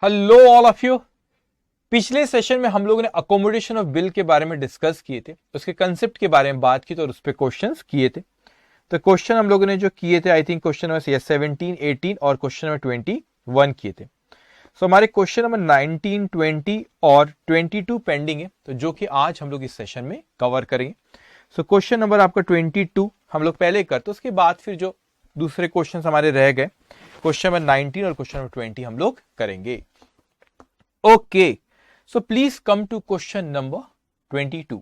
Hello all of you. पिछले session में हम लोगों ने अकोमोडेशन ऑफ बिल के बारे में डिस्कस किए थे, उसके कंसेप्ट के बारे में बात की तो और उस पर क्वेश्चंस किए थे। तो क्वेश्चन हम लोगों ने जो किए थे, आई थिंक क्वेश्चन नंबर 17, 18 और क्वेश्चन नंबर 21 किए थे। सो हमारे क्वेश्चन नंबर 19, 20 और 22 पेंडिंग है, तो जो कि आज हम लोग इस सेशन में कवर करेंगे। सो क्वेश्चन नंबर आपका 22 हम लोग पहले करते, उसके बाद फिर जो दूसरे क्वेश्चन हमारे रह गए, क्वेश्चन नंबर 19 और क्वेश्चन नंबर 20 हम लोग करेंगे। Okay, so please come to question number 22.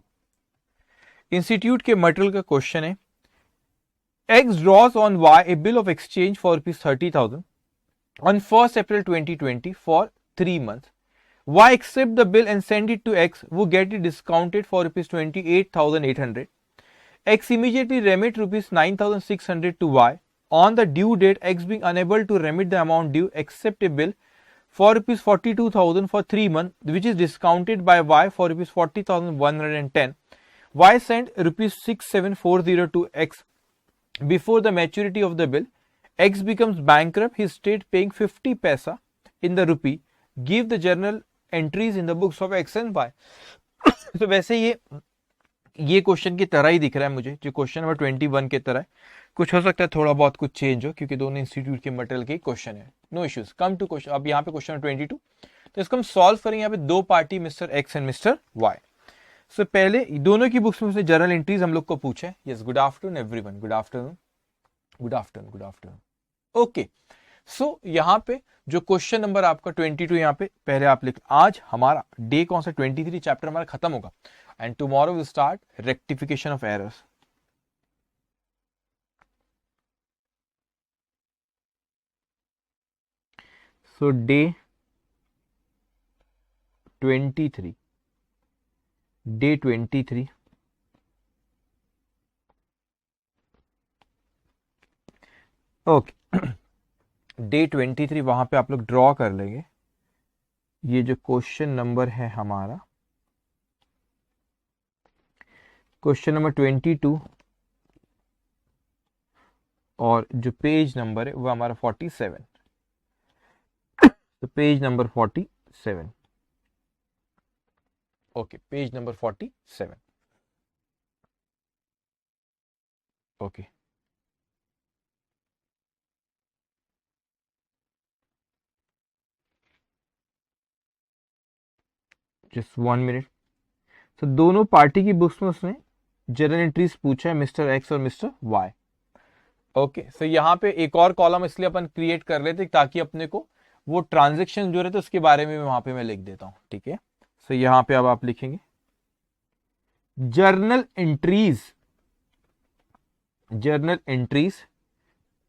Institute के मटेरियल का क्वेश्चन है, X draws on Y a bill of exchange for ₹30,000 on 1st April 2020 for 3 months. Y accept the bill and send it to X, who get it discounted for ₹28,800. X immediately remit ₹9,600 to Y. On the due date, X being unable to remit the amount due, accept a bill for ₹42,000 for 3 months, which is discounted by Y for ₹40,110. Y sent ₹6740 to X before the maturity of the bill. X becomes bankrupt. He stayed paying 50 paisa in the rupee. Give the journal entries in the books of X and Y. तो वैसे ये question की तरह ही दिख रहा है मुझे, जो क्वेश्चन नंबर 21 की तरह है। कुछ हो सकता है थोड़ा बहुत कुछ चेंज हो, क्योंकि दोनों इंस्टीट्यूट के मटेरियल के क्वेश्चन है। No issues. Come to question. अब यहाँ पे क्वेश्चन 22, तो इसको हम सॉल्व करेंगे। यहाँ पे दो party, mister X and mister Y. So पहले दोनों की बुक्स में से जर्नल एंट्रीज हम लोग को पूछे। Yes, good afternoon everyone, good afternoon, good afternoon, good afternoon. Okay, so यहाँ पे जो क्वेश्चन नंबर आपका 22 यहाँ पे पहले आप लिख। आज हमारा डे कौन सा, 23 चैप्टर हमारा खत्म होगा, and tomorrow will start rectification of errors. So day 23, day 23, okay. Day 23 वहां पे आप लोग ड्रॉ कर लेंगे। ये जो क्वेश्चन नंबर है हमारा, क्वेश्चन नंबर 22, और जो पेज नंबर है वो हमारा 47, तो page number 47, okay, page number 47, okay. Just 1 minute. तो दोनों पार्टी की बुक्स में उसने जर्नल एंट्रीज पूछा है, मिस्टर एक्स और मिस्टर वाई। ओके, सो यहाँ पे एक और कॉलम इसलिए अपन क्रिएट कर लेते ताकि अपने को वो ट्रांजेक्शन जो रहते उसके बारे में वहां पे मैं लिख देता हूं, ठीक है। सो यहाँ पे अब आप लिखेंगे journal entries, journal entries,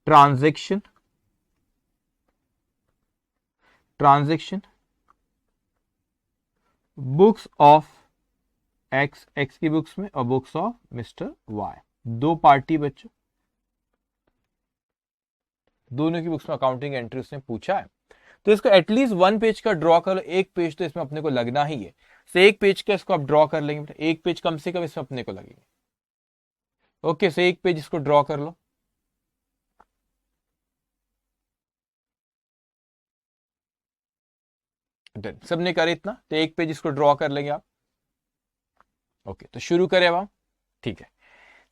transaction, transaction, books of x, x की बुक्स में, और बुक्स ऑफ मिस्टर वाई। दो पार्टी बच्चों, दोनों की बुक्स में अकाउंटिंग एंट्री उसने पूछा है। तो इसको एटलीस्ट 1 पेज का ड्रॉ कर लो। एक पेज तो इसमें अपने को लगना ही है। तो एक पेज का इसको आप ड्रॉ कर लेंगे, एक पेज कम से कम इसमें अपने को लगेगा। ओके, सो एक पेज इसको ड्रॉ कर लो। डन, सबने करे इतना, तो एक पेज इसको ड्रॉ कर लेंगे आप। ओके, तो शुरू करें अब हम, ठीक है।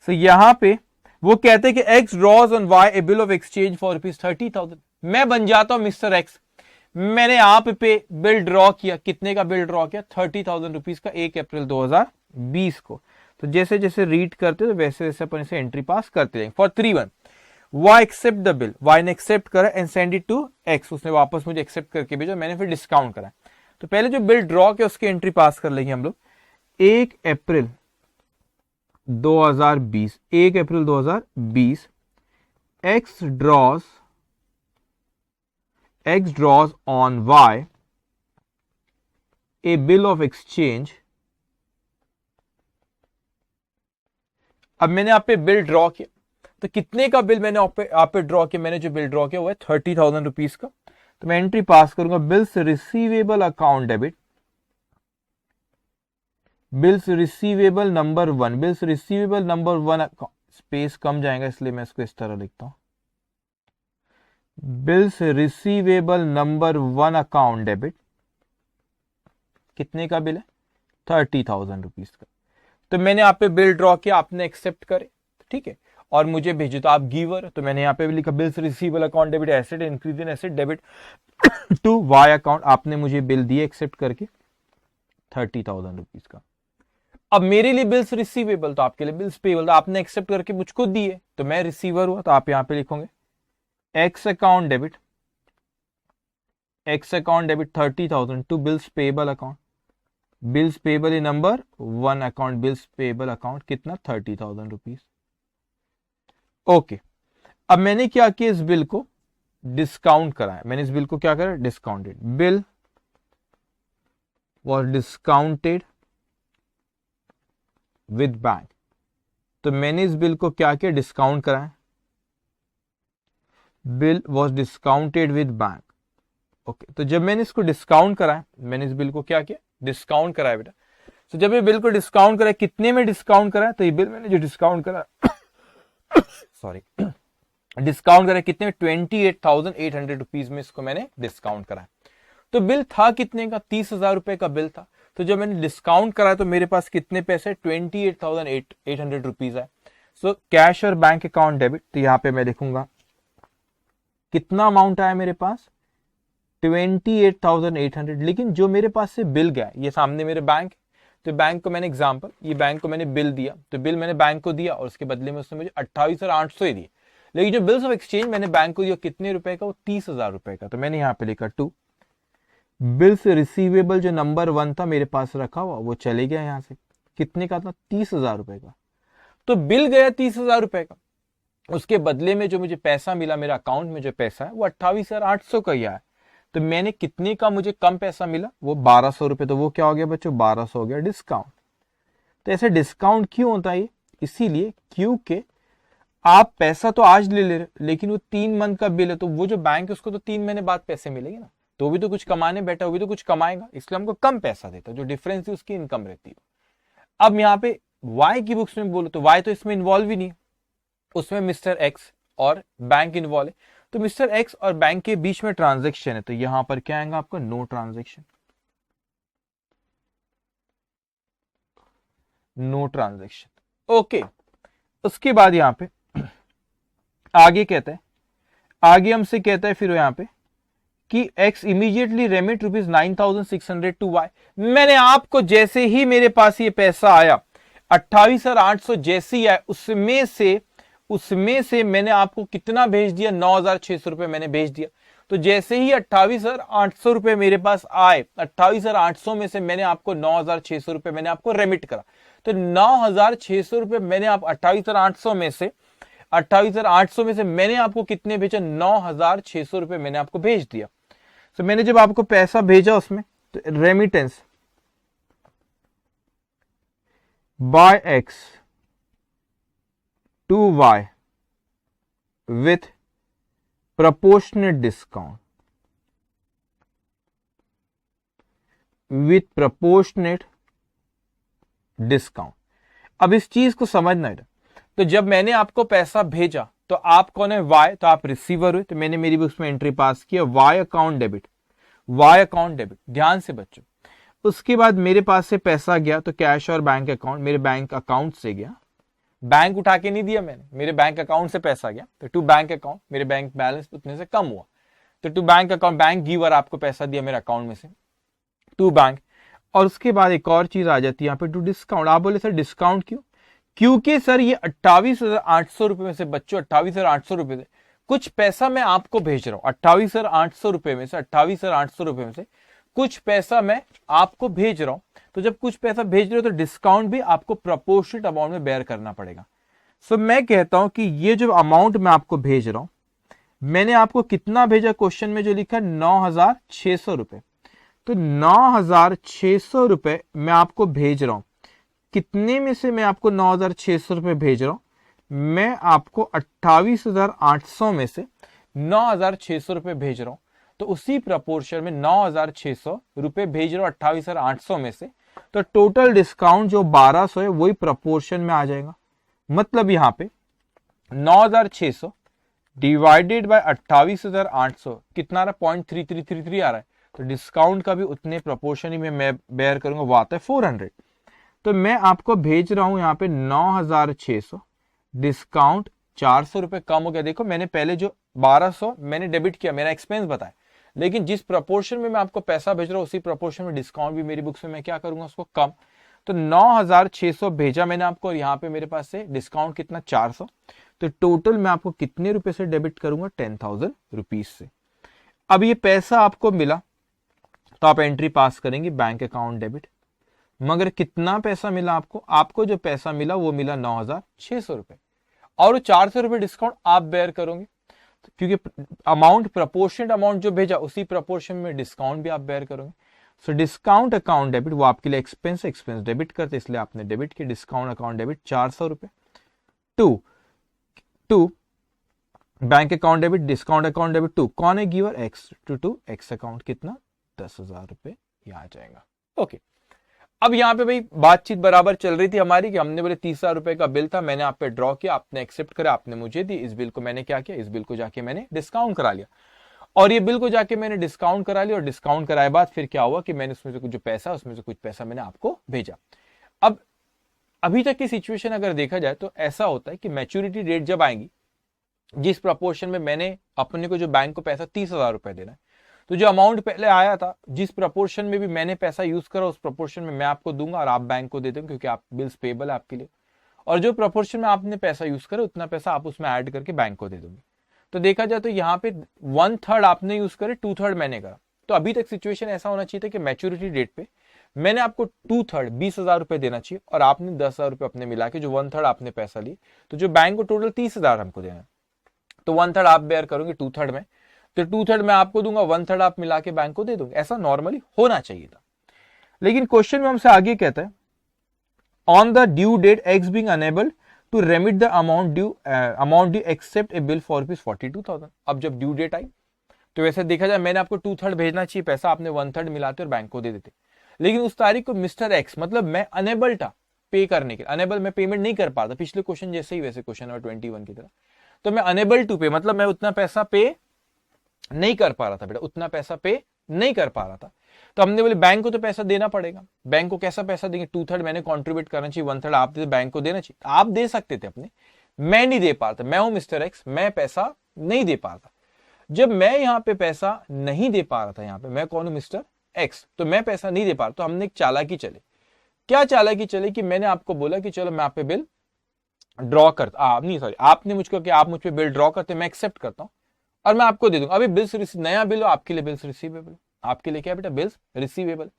सो यहां पे वो कहते हैं कि X draws on Y a bill of exchange for ₹30,000। मैं बन जाता हूं मिस्टर एक्स। मैंने आप पे बिल ड्रॉ किया। कितने का बिल ड्रॉ किया? ₹30,000 का, 1 अप्रैल 2020 को। तो जैसे जैसे रीड करते तो वैसे वैसे अपन इसे एंट्री पास करते जाएंगे। For 3/1 Y accept the bill, Y ने एक्सेप्ट करा and send it to X, उसने वापस मुझे एक्सेप्ट करके भेजा, मैंने फिर डिस्काउंट करा। तो पहले जो बिल ड्रॉ किया उसकी एंट्री पास कर लेंगे हम लोग। 1 अप्रैल 2020, 1 अप्रैल 2020, x draws on Y a bill of exchange। अब मैंने आप पे बिल ड्रॉ किया, तो कितने का बिल मैंने आप पे ड्रॉ किया? मैंने जो बिल ड्रॉ किया वो है ₹30,000 का। तो मैं एंट्री पास करूंगा, bills receivable account debit, bills receivable number 1, bills receivable number 1, space कम जाएगा इसलिए मैं इसको इस तरह लिखता हूं, bills receivable number 1 account debit, कितने का बिल है? 30,000 रुपीज का। तो मैंने यहाँ पे बिल ड्रॉ किया, आपने एक्सेप्ट करे, ठीक है, और मुझे भेजे, तो आप गिवर, तो मैंने यहाँ पे भी लिखा bills receivable account debit asset increase in asset debit to Y account, आपने मुझे बिल दिए एक्सेप्ट करके 30,000 रुपीज का। अब मेरे लिए बिल्स रिसीवेबल, तो आपके लिए बिल्स पेबल, तो आपने एक्सेप्ट करके मुझको दिए, तो मैं रिसीवर हुआ, तो आप यहां पे लिखोगे X account debit 30,000 to bills payable account, bills payable in number 1 account, bills payable account कितना? 30,000 रुपीज। ओके, अब मैंने क्या किया, इस बिल को डिस्काउंट कराया, मैंने इस बिल को क्या करा? Discounted, bill was discounted with bank, तो मैंने इस बिल को क्या किया? डिस्काउंट कराया, bill was discounted with bank. Okay, तो जब मैंने इसको डिस्काउंट कराया, मैंने इस बिल को क्या किया? डिस्काउंट कराया बेटा। तो जब ये बिल को डिस्काउंट कराया, कितने में डिस्काउंट कराया? तो ये बिल मैंने जो डिस्काउंट करा सॉरी डिस्काउंट करा कितने में? 28,800 रुपीज में इसको मैंने डिस्काउंट करा। तो बिल था कितने का? 30,000 रुपए का बिल था। तो जब मैंने डिस्काउंट करा तो मेरे पास कितने पैसे? 28,800 रुपीज है। सो कैश और बैंक अकाउंट डेबिट, तो यहां पे मैं लिखूंगा कितना अमाउंट आया मेरे पास? 28,800। लेकिन जो मेरे पास से बिल गया, ये सामने मेरे बैंक, तो बैंक को मैंने एग्जांपल, ये बैंक को मैंने बिल दिया, तो बिल मैंने बैंक को दिया और उसके बदले में उसने मुझे 28,800 ही दिए। लेकिन जो बिल्स ऑफ एक्सचेंज मैंने बैंक को दिया कितने रुपए का? वो 30,000 रुपए का। तो मैंने यहां पे लिखा 2, बिल्स रिसीवेबल जो नंबर 1 था मेरे पास रखा हुआ, वो चले गया यहां से, कितने का था? 30,000 रुपए का। तो बिल गया 30,000 रुपए का, उसके बदले में जो मुझे पैसा मिला, मेरा अकाउंट में जो पैसा है वो 28,800 का ही आया। तो मैंने कितने का मुझे कम पैसा मिला? वो 1,200 रुपए। तो वो क्या हो गया बच्चों? 1,200 हो गया डिस्काउंट। तो ऐसे डिस्काउंट क्यों होता है? इसीलिए क्योंकि आप पैसा तो आज ले रहे, लेकिन वो 3 मंथ का बिल है, तो वो जो बैंक है उसको तो 3 महीने बाद पैसे मिलेंगे ना, तो वो भी तो कुछ कमाने बैठा, वो भी तो कुछ कमाएगा, इसलिए हमको कम पैसा देता है, जो डिफरेंस है उसकी इनकम रहती है। अब यहाँ पे वाई की बुक्स में बोलो तो वाई तो इसमें इन्वॉल्व ही नहीं, उसमें मिस्टर एक्स और बैंक इन्वॉल्व है, तो मिस्टर एक्स और बैंक के बीच में ट्रांजेक्शन है, तो यहां पर क्या आएगा आपका? No transaction, no transaction. Okay, उसके बाद यहां पे आगे कहता है, आगे हमसे कहता है फिर यहां पे कि X immediately remit ₹9,600 to Y. मैंने आपको जैसे ही मेरे पास ये पैसा आया 28,800 जैसे ही आया, उसमें से मैंने आपको कितना भेज दिया? 9,600 रुपए मैंने भेज दिया। तो जैसे ही 28,800 रुपए मेरे पास आए, 28,800 में से मैंने आपको 9,600 रुपए मैंने आपको रेमिट करा। तो 9,600 रुपए मैंने आप 28,800 में से मैंने आपको कितने भेजा? 9,600 रुपए मैंने आपको भेज दिया। तो मैंने जब आपको पैसा भेजा उसमें, तो remittance by X to Y with proportionate discount, with proportionate discount। अब इस चीज को समझना है। तो जब मैंने आपको पैसा भेजा तो आप कौन है? वाई, तो आप रिसीवर हुए, तो मैंने मेरी बुक्स में एंट्री पास किया Y account debit, Y account debit, ध्यान से बच्चों। उसके बाद मेरे पास से पैसा गया, तो कैश और बैंक अकाउंट, मेरे बैंक अकाउंट से गया, बैंक उठा के नहीं दिया मैंने, मेरे बैंक अकाउंट से पैसा गया, तो टू बैंक अकाउंट, मेरे बैंक बैलेंस उतने से कम हुआ, तो to bank account, bank giver आपको पैसा दिया मेरे अकाउंट में से, टू बैंक। और उसके बाद एक और चीज आ जाती है यहाँ पे, टू डिस्काउंट। आप बोले सर डिस्काउंट क्यों? क्योंकि सर ये 28,800 रुपए में से बच्चों, 28,800 रुपए से कुछ पैसा मैं आपको भेज रहा हूं, 28,800 रुपए में से, 28,800 रुपए में से कुछ पैसा मैं आपको भेज रहा हूं। तो जब कुछ पैसा भेज रहे हो तो डिस्काउंट भी आपको प्रोपोर्शनेट अमाउंट में बेयर करना पड़ेगा। सो मैं कहता हूं कि ये जो अमाउंट मैं आपको भेज रहा हूं, मैंने आपको कितना भेजा? क्वेश्चन में जो लिखा है 9,600 रुपए। तो 9,600 रुपए मैं आपको भेज रहा हूं। कितने में से मैं आपको 9,600 रुपए भेज रहा हूं? मैं आपको 28,800 में से 9,600 रुपए भेज रहा हूं। तो उसी प्रपोर्शन में 9,600 रुपए भेज रहा हूं 28,800 में से, तो टोटल डिस्काउंट जो 1,200 है वही प्रपोर्शन में आ जाएगा। मतलब यहां पे 9,600 डिवाइडेड बाय 28,800 कितना आ रहा है, 0.3333 आ रहा है, तो डिस्काउंट का भी उतने प्रोपोर्शन ही मैं बेयर करूंगा, वो आता है 400। तो मैं आपको भेज रहा हूं यहाँ पे 9,600, डिस्काउंट 400 रुपए कम हो गया। देखो मैंने पहले जो 1200 मैंने डेबिट किया, मेरा एक्सपेंस बताया, लेकिन जिस प्रोपोर्शन में मैं आपको पैसा भेज रहा हूं उसी प्रोपोर्शन में डिस्काउंट भी मेरी बुक्स में मैं क्या करूंगा, उसको कम। तो 9,600 भेजा मैंने आपको, और यहाँ पे मेरे पास से डिस्काउंट कितना, 400। तो टोटल मैं आपको कितने रुपए से डेबिट करूंगा, 10,000 रुपीज से। अब ये पैसा आपको मिला तो आप एंट्री पास करेंगे बैंक अकाउंट डेबिट। मगर कितना पैसा मिला आपको, आपको जो पैसा मिला वो मिला 9,600 रुपए, और 400 रुपए डिस्काउंट आप बेयर करोगे, क्योंकि अमाउंट प्रोपोर्शनल अमाउंट जो भेजा उसी प्रोपोर्शन में डिस्काउंट भी आप बेयर करोगे। सो डिस्काउंट अकाउंट डेबिट वो आपके लिए एक्सपेंस डेबिट करते, इसलिए आपने डेबिट किया, डिस्काउंट अकाउंट डेबिट 400 रुपए। To bank account debit, discount account debit 2, कौन है giver, X, to X account कितना, 10,000 रुपए ये आ जाएगा। ओके, अब यहाँ पे भाई बातचीत बराबर चल रही थी हमारी कि हमने बोले 30,000 रुपए का बिल था, मैंने आप पे ड्रॉ किया, आपने एक्सेप्ट करा, आपने मुझे दी, इस बिल को मैंने क्या किया, इस बिल को जाके मैंने डिस्काउंट करा लिया, और ये बिल को जाके मैंने डिस्काउंट करा लिया, और डिस्काउंट कराए बाद फिर क्या हुआ कि मैंने उसमें से कुछ जो पैसा, उसमें से कुछ पैसा मैंने आपको भेजा। अब अभी तक की सिचुएशन अगर देखा जाए तो ऐसा होता है कि मैच्योरिटी डेट जब आएगी, जिस प्रपोर्शन में मैंने अपने को जो बैंक को पैसा 30,000 रुपए देना है, तो जो अमाउंट पहले आया था, जिस प्रपोर्शन में भी मैंने पैसा यूज करा उस प्रपोर्शन में मैं आपको दूंगा और आप बैंक को दे देंगे, क्योंकि आप बिल्स पेबल है आपके लिए, और जो प्रपोर्शन में आपने पैसा यूज करा उतना पैसा आप उसमें ऐड करके बैंक को दे दोगे। तो देखा जाए तो यहाँ पे 1/3 आपने यूज करे, 2/3 मैंने करा। तो अभी तक सिचुएशन ऐसा होना चाहिए था कि मैच्योरिटी डेट पे मैंने आपको 2/3 20,000 रुपए देना चाहिए, और आपने 10,000 रुपए अपने मिला के जो 1/3 आपने पैसा लिए, तो जो बैंक को टोटल 30,000 हमको देना है, तो 1/3 आप बेयर करोगे 2/3 में, तो 2/3 मैं आपको दूंगा, 1/3 आप मिला के बैंक को दे दोगे। ऐसा नॉर्मली होना चाहिए था, लेकिन क्वेश्चन में हमसे आगे कहता है on the due date X being unable to remit the amount due accept a bill for ₹42,000। अब जब ड्यू डेट आई तो वैसे देखा जाए मैंने आपको 2/3 भेजना चाहिए पैसा, आपने 1/3 मिलाते और बैंक को दे देते, लेकिन उस तारीख को मिस्टर एक्स, मतलब मैं अनेबल था पे करने के, अनेबल मैं पेमेंट नहीं कर पाता, पिछले क्वेश्चन जैसे ही वैसे क्वेश्चन नंबर 21 की तरह, तो मैं अनेबल टू पे, मतलब मैं उतना पैसा पे नहीं कर पा रहा था बेटा, उतना पैसा पे नहीं कर पा रहा था। तो हमने बोले बैंक को तो पैसा देना पड़ेगा, बैंक को कैसा पैसा देंगे, 2/3 मैंने कंट्रीब्यूट करना चाहिए, 1/3 आप दे, बैंक को देना चाहिए। आप दे सकते थे अपने, मैं नहीं दे पाता, मैं हूं मिस्टर एक्स, मैं पैसा नहीं दे पाता। जब मैं यहाँ पे पैसा नहीं दे पा रहा था, यहाँ पे मैं कौन हूं, मिस्टर एक्स, तो मैं पैसा नहीं दे पा रहा, तो हमने एक चालाकी चले। क्या चालाकी चले कि मैंने आपको बोला कि चलो मैं आप पे बिल ड्रॉ करता, नहीं सॉरी, आपने मुझको कि आप मुझ पे बिल ड्रॉ करते, मैं एक्सेप्ट करता हूं और मैं आपको दे दूंगा। अभी बिल्स नया बिल हो, आपके लिए बिल्स रिसीवेबल, आपके लिए क्या बेटा, बिल्स रिसीवेबल।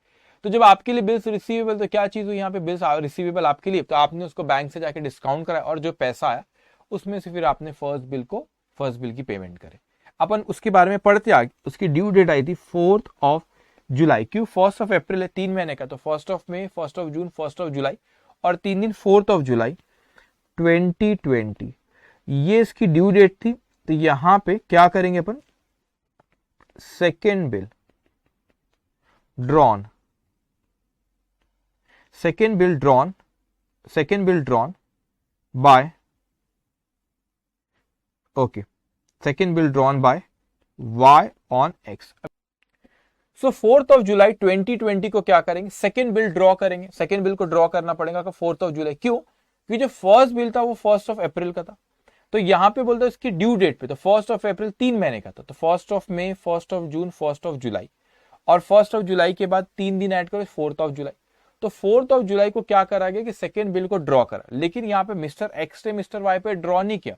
तो जब आपके लिए बिल्स रिसीवेबल, तो क्या चीज हुई यहाँ पे, बिल्स रिसीवेबल आपके लिए, तो आपने उसको बैंक से जाके डिस्काउंट कराया, और जो पैसा आया उसमें से फिर आपने फर्स्ट बिल की पेमेंट करे। अपन उसके बारे में पढ़ते आगे। उसकी ड्यू डेट आई थी 4 जुलाई, क्यों 1 अप्रैल है, 3 महीने का, तो 1 मई, 1 जून, 1 जुलाई, और 3 दिन 4 जुलाई 2020 ये इसकी ड्यू डेट थी। तो यहां पे क्या करेंगे अपन, second bill drawn, second bill drawn by, okay, second bill drawn by y on x। So 4 जुलाई 2020 को क्या करेंगे, सेकेंड बिल ड्रॉ करेंगे। सेकेंड बिल को ड्रॉ करना पड़ेगा 4 जुलाई, क्यों, क्योंकि जो फर्स्ट बिल था वो 1 अप्रैल का था। तो यहां पे बोलते हैं इसकी ड्यू डेट पे, तो 1 अप्रैल 3 महीने का था, तो 1 मई, 1 जून, 1 जुलाई, और 1 जुलाई के बाद 3 दिन ऐड करो 4 जुलाई। तो 4 जुलाई को क्या करा गया कि सेकेंड बिल को ड्रॉ करा, लेकिन यहाँ पे मिस्टर एक्स ने मिस्टर वाई पे ड्रॉ नहीं किया,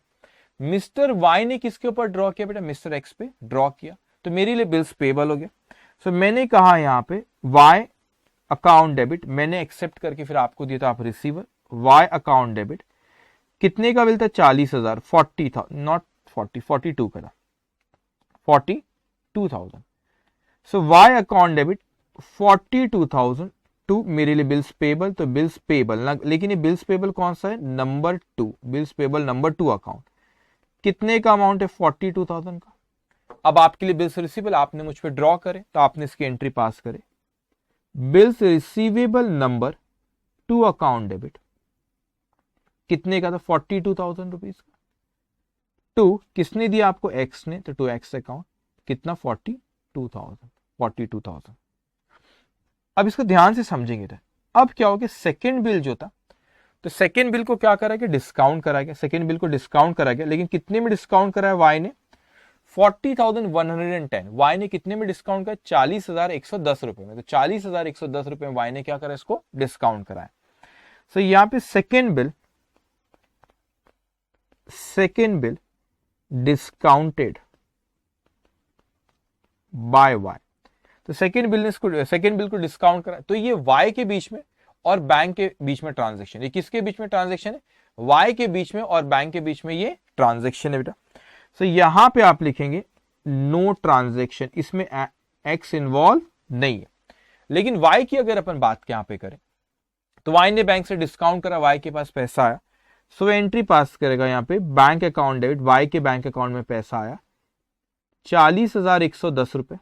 मिस्टर वाई ने किसके ऊपर ड्रॉ किया बेटा, मिस्टर एक्स पे ड्रॉ किया, तो मेरे लिए बिल्स पेबल हो गया। सो मैंने कहा यहाँ पे वाई अकाउंट डेबिट, मैंने एक्सेप्ट करके फिर आपको दिया था, आप रिसीवर, वाई अकाउंट डेबिट, कितने का बिल था, 40,000, 40 था, नॉट 40, 42 का था, 42,000। सो वाई अकाउंट डेबिट 42,000 टू मेरे लिए बिल्स पेबल, तो बिल्स पेबल ना, लेकिन ये बिल्स पेबल कौन सा है, number 2, bills payable number 2 account, कितने का अमाउंट है, 42,000 का। अब आपके लिए बिल्स रिसीवेबल, आपने मुझ पे ड्रॉ करे, तो आपने इसकी एंट्री पास करे, bills receivable number 2 account debit, कितने का था, 42,000 रुपीज का। टू किसने दिया आपको, एक्स ने, तो 2x अकाउंट कितना 42,000। अब इसको ध्यान से समझेंगे तो अब क्या हो गया, सेकेंड बिल जो था, तो सेकेंड बिल को क्या करा गया, डिस्काउंट करा गया, सेकेंड बिल को डिस्काउंट करा गया, लेकिन कितने में डिस्काउंट करा है वाई ने, 40,110। वाई ने कितने में डिस्काउंट करा, 40,110 रुपए में। तो 40,110 रुपए में वाई ने क्या करा, इसको डिस्काउंट करा है। सो यहां पे second bill discounted by Y. तो सेकेंड बिल को डिस्काउंट करा, तो ये वाई के बीच में और बैंक के बीच में ट्रांजेक्शन, ये किसके बीच में ट्रांजेक्शन है, वाई के बीच में और बैंक के बीच में ये ट्रांजेक्शन है बेटा। सो यहां पे आप लिखेंगे नो ट्रांजेक्शन, इसमें एक्स इन्वॉल्व नहीं है। लेकिन वाई की अगर अपन बात यहां पे करें, तो वाई ने बैंक से डिस्काउंट करा, वाई के पास पैसा आया, सो एंट्री पास करेगा यहां पे बैंक अकाउंट डेबिट, वाई के बैंक अकाउंट में पैसा आया 40,110 रुपए,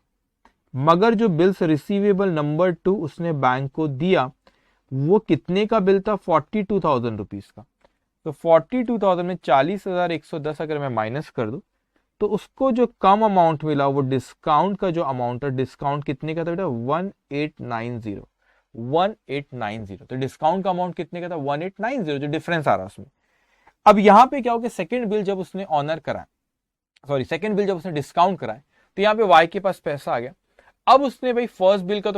मगर जो बिल्स रिसीवेबल नंबर 2 उसने बैंक को दिया वो कितने का बिल था, 42,000 रुपीज का। तो 42,000 में 40,110 अगर मैं माइनस कर दूं, तो उसको जो कम अमाउंट मिला वो डिस्काउंट का जो अमाउंट है, डिस्काउंट कितने का था बेटा, 1890। तो डिस्काउंट का अमाउंट कितने का था, 1890, जो डिफरेंस आ रहा है उसमें। अब यहां पे क्या हो गया, सेकेंड बिल जब उसने डिस्काउंट कराया, तो यहाँ पे वाई के पास पैसा आ गया। अब उसने भाई फर्स्ट बिल को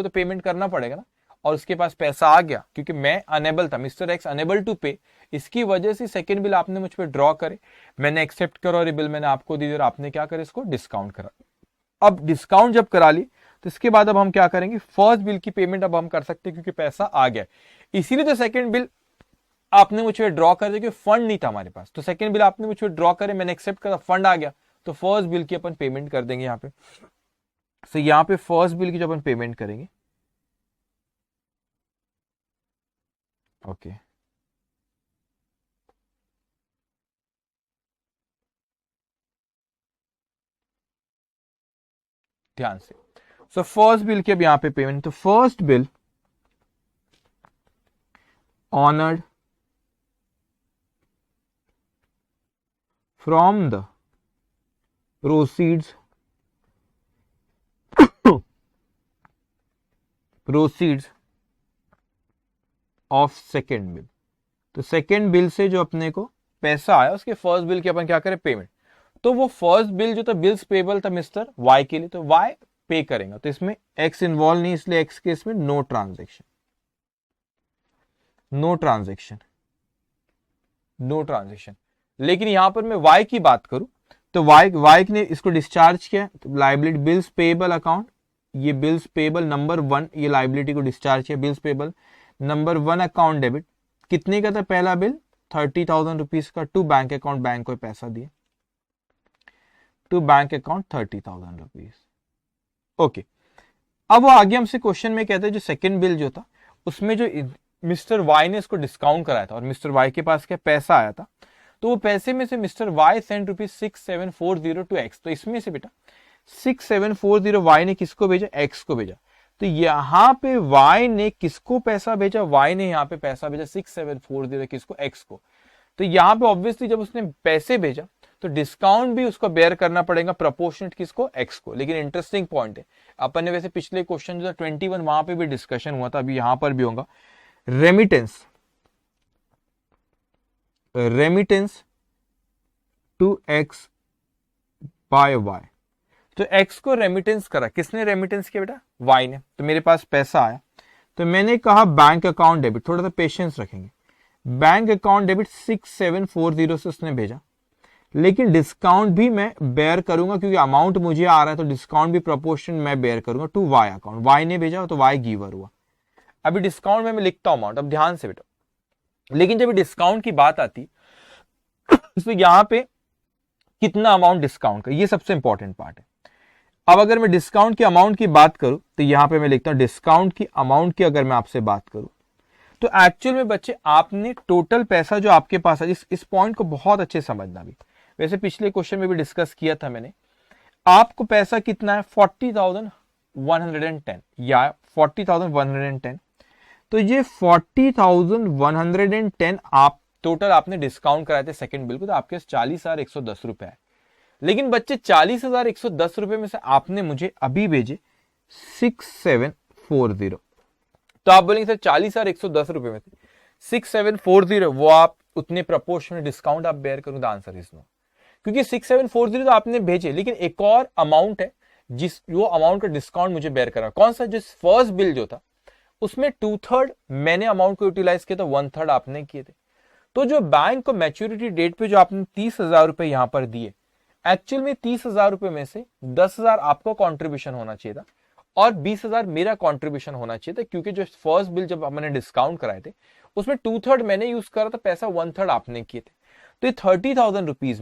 तो पेमेंट करना पड़ेगा ना, और उसके पास पैसा आ गया, क्योंकि मैं अनेबल था, मिस्टर एक्स अनेबल टू पे, इसकी वजह से सेकेंड बिल आपने मुझ पर ड्रॉ करे, मैंने एक्सेप्ट करा और ये बिल मैंने आपको दी और आपने क्या करा, इसको डिस्काउंट करा। अब डिस्काउंट जब करा ली, तो इसके बाद अब हम क्या करेंगे, फर्स्ट बिल की पेमेंट अब हम कर सकते हैं, क्योंकि पैसा आ गया। इसीलिए तो सेकेंड बिल आपने मुझे ड्रॉ कर दिया, क्योंकि फंड नहीं था हमारे पास, तो सेकेंड बिल आपने मुझे ड्रॉ करे, मैंने एक्सेप्ट करा, फंड आ गया, तो फर्स्ट बिल की अपन पेमेंट कर देंगे यहाँ पे। तो यहाँ पे फर्स्ट बिल की जो अपन पेमेंट करेंगे, ओके ध्यान से। सो फर्स्ट बिल की अब यहां पे पेमेंट, तो first bill honoured from the proceeds of second bill. तो सेकेंड बिल से जो अपने को पैसा आया, उसके फर्स्ट बिल की अपन क्या करें, पेमेंट। तो वो फर्स्ट बिल जो था, बिल्स पेबल था मिस्टर वाई के लिए, तो वाई पे करेगा, तो इसमें एक्स इन्वॉल्व नहीं, इसलिए एक्स के इसमें नो ट्रांजेक्शन। लेकिन यहां पर मैं वाई की बात करूं, तो वाई ने इसको डिस्चार्ज किया, तो लाइबिलिटी बिल्स पेबल अकाउंट, ये बिल्स पेबल नंबर 1, ये लाइबिलिटी को डिस्चार्ज किया, bills payable number 1 account debit, कितने का था पहला बिल, 30,000 रुपीज का, टू बैंक अकाउंट, बैंक को पैसा दिए, to bank account 30,000 rupees. Okay, अब वो आगे हमसे क्वेश्चन में कहते हैं, जो सेकंड बिल जो था उसमें जो मिस्टर वाई ने इसको डिस्काउंट कराया था, और मिस्टर वाई के पास क्या पैसा आया था, तो वो पैसे में से mister Y send ₹6740 to X. तो इसमें से बेटा 6740 वाई ने किसको भेजा, एक्स को भेजा। तो यहां पे वाई ने किसको पैसा भेजा, वाई ने यहां पे पैसा भेजा 6740 किसको, एक्स को। तो यहां पे ऑब्वियसली जब उसने पैसे भेजा, तो डिस्काउंट भी उसको बेयर करना पड़ेगा प्रोपोर्शनेट किसको, एक्स को। लेकिन इंटरेस्टिंग पॉइंट है, अपन ने वैसे पिछले क्वेश्चन जो था 21 वहां पे भी डिस्कशन हुआ था, अभी यहां पर भी होगा, remittance to X by Y. तो एक्स को रेमिटेंस करा, किसने रेमिटेंस किया बेटा, वाई ने। तो मेरे पास पैसा आया, तो मैंने कहा बैंक अकाउंट डेबिट, थोड़ा सा पेशेंस रखेंगे, बैंक अकाउंट डेबिट 6740 से उसने भेजा, लेकिन डिस्काउंट भी मैं बेयर करूंगा, क्योंकि अमाउंट मुझे आ रहा है, तो डिस्काउंट भी प्रोपोर्शन मैं बेयर करूंगा टू वाई अकाउंट। वाई ने भेजा तो वाई गिवर हुआ। अभी डिस्काउंट में मैं लिखता हूं अमाउंट, अब ध्यान से बेटा, लेकिन जब डिस्काउंट की बात आती तो यहां पे कितना अमाउंट डिस्काउंट का, ये सबसे इंपॉर्टेंट पार्ट है। अब अगर मैं डिस्काउंट की अमाउंट की बात करूं, तो यहां पे मैं लिखता हूं डिस्काउंट की अमाउंट की अगर मैं आपसे बात करूं, तो एक्चुअल में बच्चे आपने टोटल पैसा जो आपके पास है, इस पॉइंट को बहुत अच्छे समझना भी, वैसे पिछले क्वेश्चन में भी डिस्कस किया था मैंने, आपको पैसा कितना है 40,110 या 40,110। तो ये 40,110 टोटल आपने डिस्काउंट कराए थे सेकंड बिल को, तो आपके पास 40,110 रुपए है। लेकिन बच्चे 40,110 रुपए में से आपने मुझे अभी भेजे 6740। तो आप बोलेंगे सर 40,110 रुपए में से 6740 वो आप उतने प्रपोर्शन में डिस्काउंट आप बेयर करूं? द आंसर इज नो, क्योंकि 6740 तो आपने भेजे, लेकिन एक और अमाउंट है जिस वो अमाउंट का डिस्काउंट मुझे बेयर करा। कौन सा? जिस फर्स्ट बिल जो था उसमें 2/3 मैंने अमाउंट को यूटिलाइज किया था, 1/3 आपने किए थे। तो जो बैंक को मैच्योरिटी डेट पे जो आपने 30,000 रुपए यहां पर दिए, एक्चुअल में 30,000 रुपए में से 10,000 आपको कॉन्ट्रीब्यूशन होना चाहिए था और 20,000 मेरा कॉन्ट्रीब्यूशन होना चाहिए था, क्योंकि जो फर्स्ट बिल जब मैंने डिस्काउंट कराए थे उसमें 2/3 मैंने यूज करा था पैसा, 1/3 आपने किए थे। तो ये 30,000 रुपीज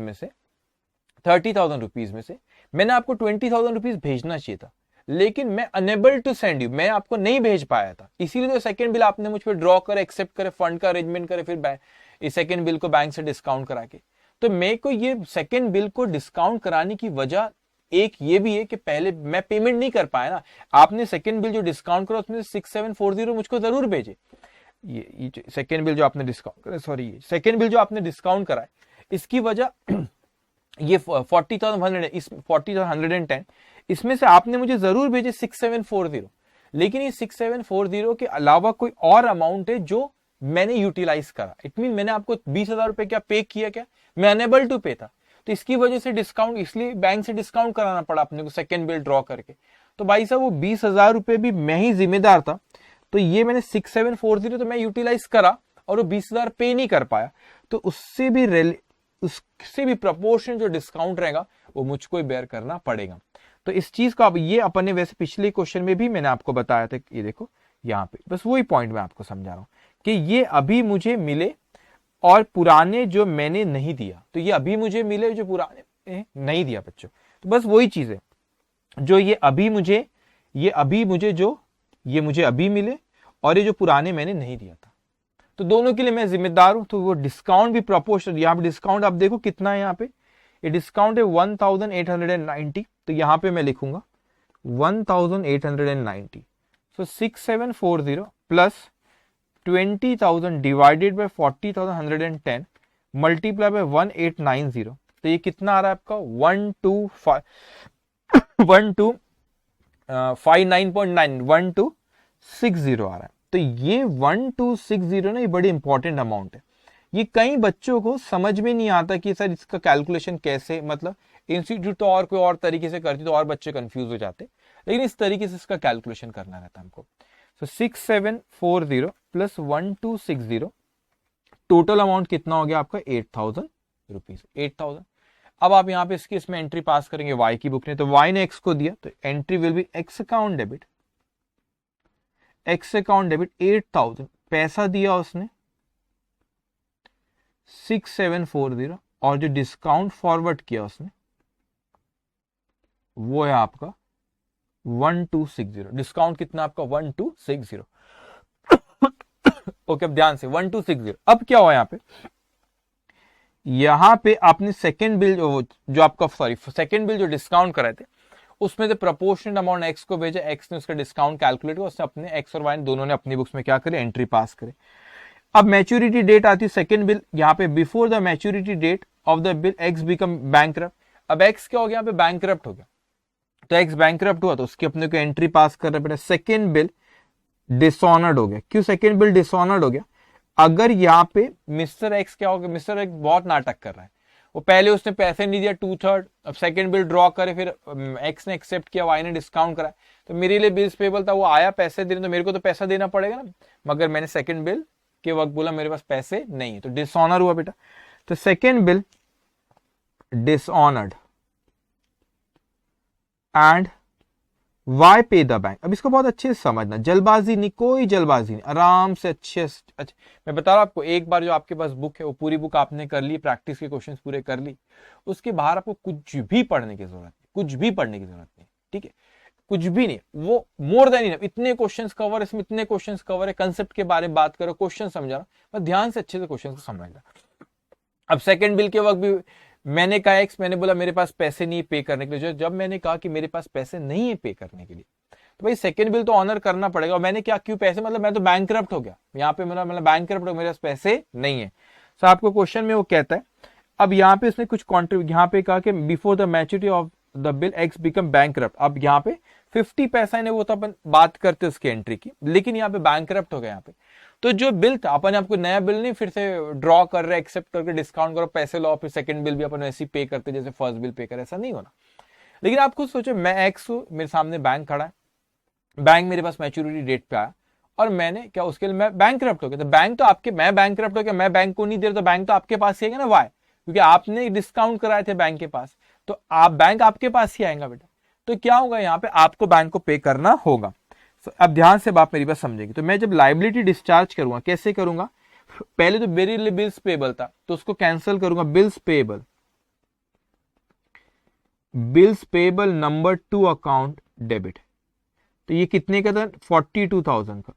में से मैंने आपको 20,000 रुपीज भेजना चाहिए था, लेकिन मैं अनेबल टू सेंड यू, मैं आपको नहीं भेज पाया था। इसीलिए तो सेकंड बिल आपने मुझ पर ड्रॉ करे, एक्सेप्ट करे, फंड का अरेंजमेंट करे, फिर इस सेकंड बिल को बैंक से डिस्काउंट करा के। तो मेरे को ये सेकंड बिल को डिस्काउंट कराने की वजह एक ये भी है कि पहले मैं पेमेंट नहीं कर पाया ना। आपने सेकंड बिल जो डिस्काउंट करा उसमें 6740 मुझको जरूर भेजे। ये सेकंड बिल जो आपने डिस्काउंट करा, सॉरी ये सेकंड बिल जो आपने डिस्काउंट करा है, इसकी वजह ये 40,110 इसमें से आपने मुझे जरूर भेजे 6740। लेकिन ये 6740 के अलावा कोई और अमाउंट है जो मैंने यूटिलाइज करा। इट मीन मैंने आपको 20,000 रुपए क्या पे किया, क्या मैं अनेबल टू पे था, तो इसकी वजह से डिस्काउंट, इसलिए बैंक से डिस्काउंट कराना पड़ा अपने को सेकंड बिल ड्रॉ करके। तो भाई साहब वो 20,000 रुपए भी मैं ही जिम्मेदार था। तो ये मैंने 6740 तो मैं यूटिलाइज करा और वो 20,000 पे नहीं कर पाया, तो उससे भी प्रपोर्शन जो डिस्काउंट रहेगा वो मुझको ही बेयर करना पड़ेगा। तो इस चीज को अब ये अपने वैसे पिछले क्वेश्चन में भी मैंने आपको बताया था, ये देखो यहाँ पे बस वही पॉइंट मैं आपको समझा रहा हूं कि ये अभी मुझे मिले और पुराने जो मैंने नहीं दिया, तो ये अभी मुझे मिले जो पुराने नहीं दिया बच्चों। तो बस वही चीज है जो ये मुझे अभी मिले और ये जो पुराने मैंने नहीं दिया था, तो दोनों के लिए मैं जिम्मेदार हूं। तो वो डिस्काउंट भी प्रोपोर्शनल, यहाँ पे डिस्काउंट आप देखो कितना है, यहाँ पे ये डिस्काउंट है 1890। तो यहाँ पे मैं लिखूंगा 1890। सो 6740 plus 20,000 divided by 40,110 multiply by 1890। तो ये कितना आ रहा है आपका 1259.9 आ रहा है। तो ये 1260 ना, ये बड़ी इंपॉर्टेंट अमाउंट है। ये कई बच्चों को समझ में नहीं आता कि सर इसका कैलकुलेशन कैसे, मतलब इंस्टीट्यूट तो और कोई और तरीके से करती तो और बच्चे कंफ्यूज हो जाते, लेकिन इस तरीके से इसका कैलकुलेशन करना रहता है हमको। तो 6740 प्लस 1260 टोटल अमाउंट कितना हो गया आपका 8,000 रुपीज। 8,000। अब आप यहाँ पे इसमें एंट्री पास करेंगे वाई की बुक ने, तो वाई ने एक्स को दिया तो entry will be x account debit, 8,000 पैसा दिया उसने 6740 और जो डिस्काउंट फॉरवर्ड किया उसने वो है आपका 1260। डिस्काउंट कितना आपका 1260। ओके अब ध्यान से 1260। अब क्या हुआ यहां पे आपने सेकंड बिल जो आपका सेकंड बिल जो डिस्काउंट कराए थे उसमें से प्रोपोर्शनल अमाउंट एक्स को भेजा, एक्स ने उसका डिस्काउंट कैलकुलेट किया, उसने अपने एक्स और वाई दोनों ने अपनी बुक्स में क्या करे, एंट्री पास करे। अब मैच्योरिटी डेट आती है सेकंड बिल, यहाँ पे before the maturity date of the bill X become bankrupt. अब एक्स क्या हो गया, यहाँ पे बैंकरप्ट हो गया, तो एक्स बैंकरप्ट हुआ तो उसकी अपने को एंट्री पास करना पड़ा। सेकंड बिल डिसऑनर्ड हो गया। क्यों सेकंड बिल डिसऑनर्ड हो गया? अगर यहाँ पे मिस्टर एक्स क्या हो गया, मिस्टर एक्स बहुत नाटक कर रहा है, वो पहले उसने पैसे नहीं दिया 2/3, अब सेकंड बिल ड्रॉ करे, फिर एक्स ने एक्सेप्ट किया, वाई ने डिस्काउंट करा, तो मेरे लिए बिल्स पेबल था, वो आया पैसे देने, तो मेरे को तो पैसा देना पड़ेगा ना, मगर मैंने सेकंड बिल के वक्त बोला मेरे पास पैसे नहीं है, तो डिसऑनर हुआ बेटा। तो second bill dishonoured and Y pay the bank. अब इसको बहुत अच्छे से समझना, जल्दबाजी नहीं, कोई जल्दबाजी नहीं, आराम से अच्छे मैं बता रहा हूं आपको, एक बार जो आपके पास बुक है वो पूरी बुक आपने कर ली, प्रैक्टिस के क्वेश्चंस पूरे कर ली, उसके बाहर आपको कुछ भी पढ़ने की जरूरत नहीं, कुछ भी पढ़ने की जरूरत नहीं, ठीक है, कुछ भी नहीं, वो मोर देन इनफ, इतने क्वेश्चंस कवर, इसमें इतने क्वेश्चंस कवर है, कंसेप्ट के बारे में बात करो, क्वेश्चन समझाना, बस ध्यान से अच्छे से क्वेश्चन को समझना। अब सेकंड बिल के वक्त भी मैंने कहा एक्स, मैंने बोला मेरे पास पैसे नहीं है पे करने के लिए, जब मैंने कहा कि मेरे पास पैसे नहीं है पे करने के लिए, तो भाई सेकंड बिल तो ऑनर करना पड़ेगा। और मैंने क्या, क्यों पैसे, मतलब मैं तो बैंकरप्ट हो गया, यहाँ पे मतलब बैंकरप्ट हो, मेरे पास पैसे नहीं है। सो आपको क्वेश्चन में वो कहता है, अब यहाँ पे उसने कुछ कॉन्ट्रीब्यूट यहाँ पे कहा कि before the maturity of the bill X become bankrupt. अब यहाँ पे 50 पैसा ने वो तो अपन बात करते उसकी एंट्री की, लेकिन यहाँ पे बैंकरप्ट हो गया यहाँ पे। तो जो बिल था अपन आपको नया बिल नहीं फिर से ड्रॉ कर रहे, एक्सेप्ट करके डिस्काउंट करो, पैसे लो, फिर सेकंड बिल भी अपन वैसे ही पे करते जैसे फर्स्ट बिल पे करे, ऐसा नहीं होना। लेकिन आप खुद सोचो, मैं एक्स हूं, मेरे सामने बैंक खड़ा है, बैंक मेरे पास मैच्योरिटी डेट पे आया और मैंने क्या उसके लिए मैं बैंकरप्ट हो गया, तो बैंक तो आपके, मैं बैंकरप्ट हो गया, मैं बैंक को नहीं दे रहा, तो बैंक तो आपके पास ही आएगा ना। वाई? क्योंकि आपने डिस्काउंट कराए थे बैंक के पास, तो आप बैंक आपके पास ही आएगा बेटा। तो क्या होगा यहाँ पे, आपको बैंक को पे करना होगा। So, अब ध्यान से बात मेरी बात समझेगी। तो मैं जब लाइबिलिटी डिस्चार्ज करूंगा, कैसे करूंगा, पहले तो मेरे बिल्स पेबल था तो उसको कैंसिल करूंगा, bills payable number 2 account debit. तो ये कितने का था, 42,000 का।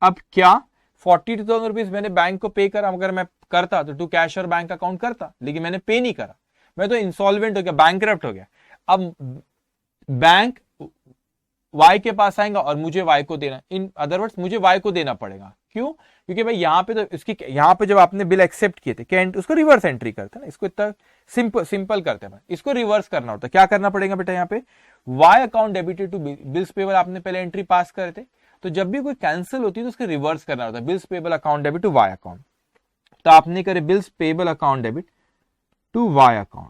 अब क्या 42,000 रुपीज मैंने बैंक को पे करा, अगर मैं करता तो टू कैश और बैंक अकाउंट करता, लेकिन मैंने पे नहीं करा, मैं तो इंसॉल्वेंट हो गया, बैंकरप्ट हो गया। अब बैंक वाई के पास आएगा और मुझे वाई को देना, इन अदर वर्ड्स मुझे वाई को देना पड़ेगा। क्यों? क्योंकि भाई यहाँ पे तो इसकी, यहाँ पे जब आपने बिल एक्सेप्ट किए थे, क्या उसको रिवर्स एंट्री करते ना, इसको इतना सिंपल करते हैं, इसको रिवर्स करना होता है। क्या करना पड़ेगा बेटा, यहाँ पे Y account debited to bills payable, आपने पहले एंट्री पास करे थे, तो जब भी कोई कैंसिल होती है तो उसको रिवर्स करना होता है, bills payable account debit to Y account. तो आपने करे bills payable account debit to Y account,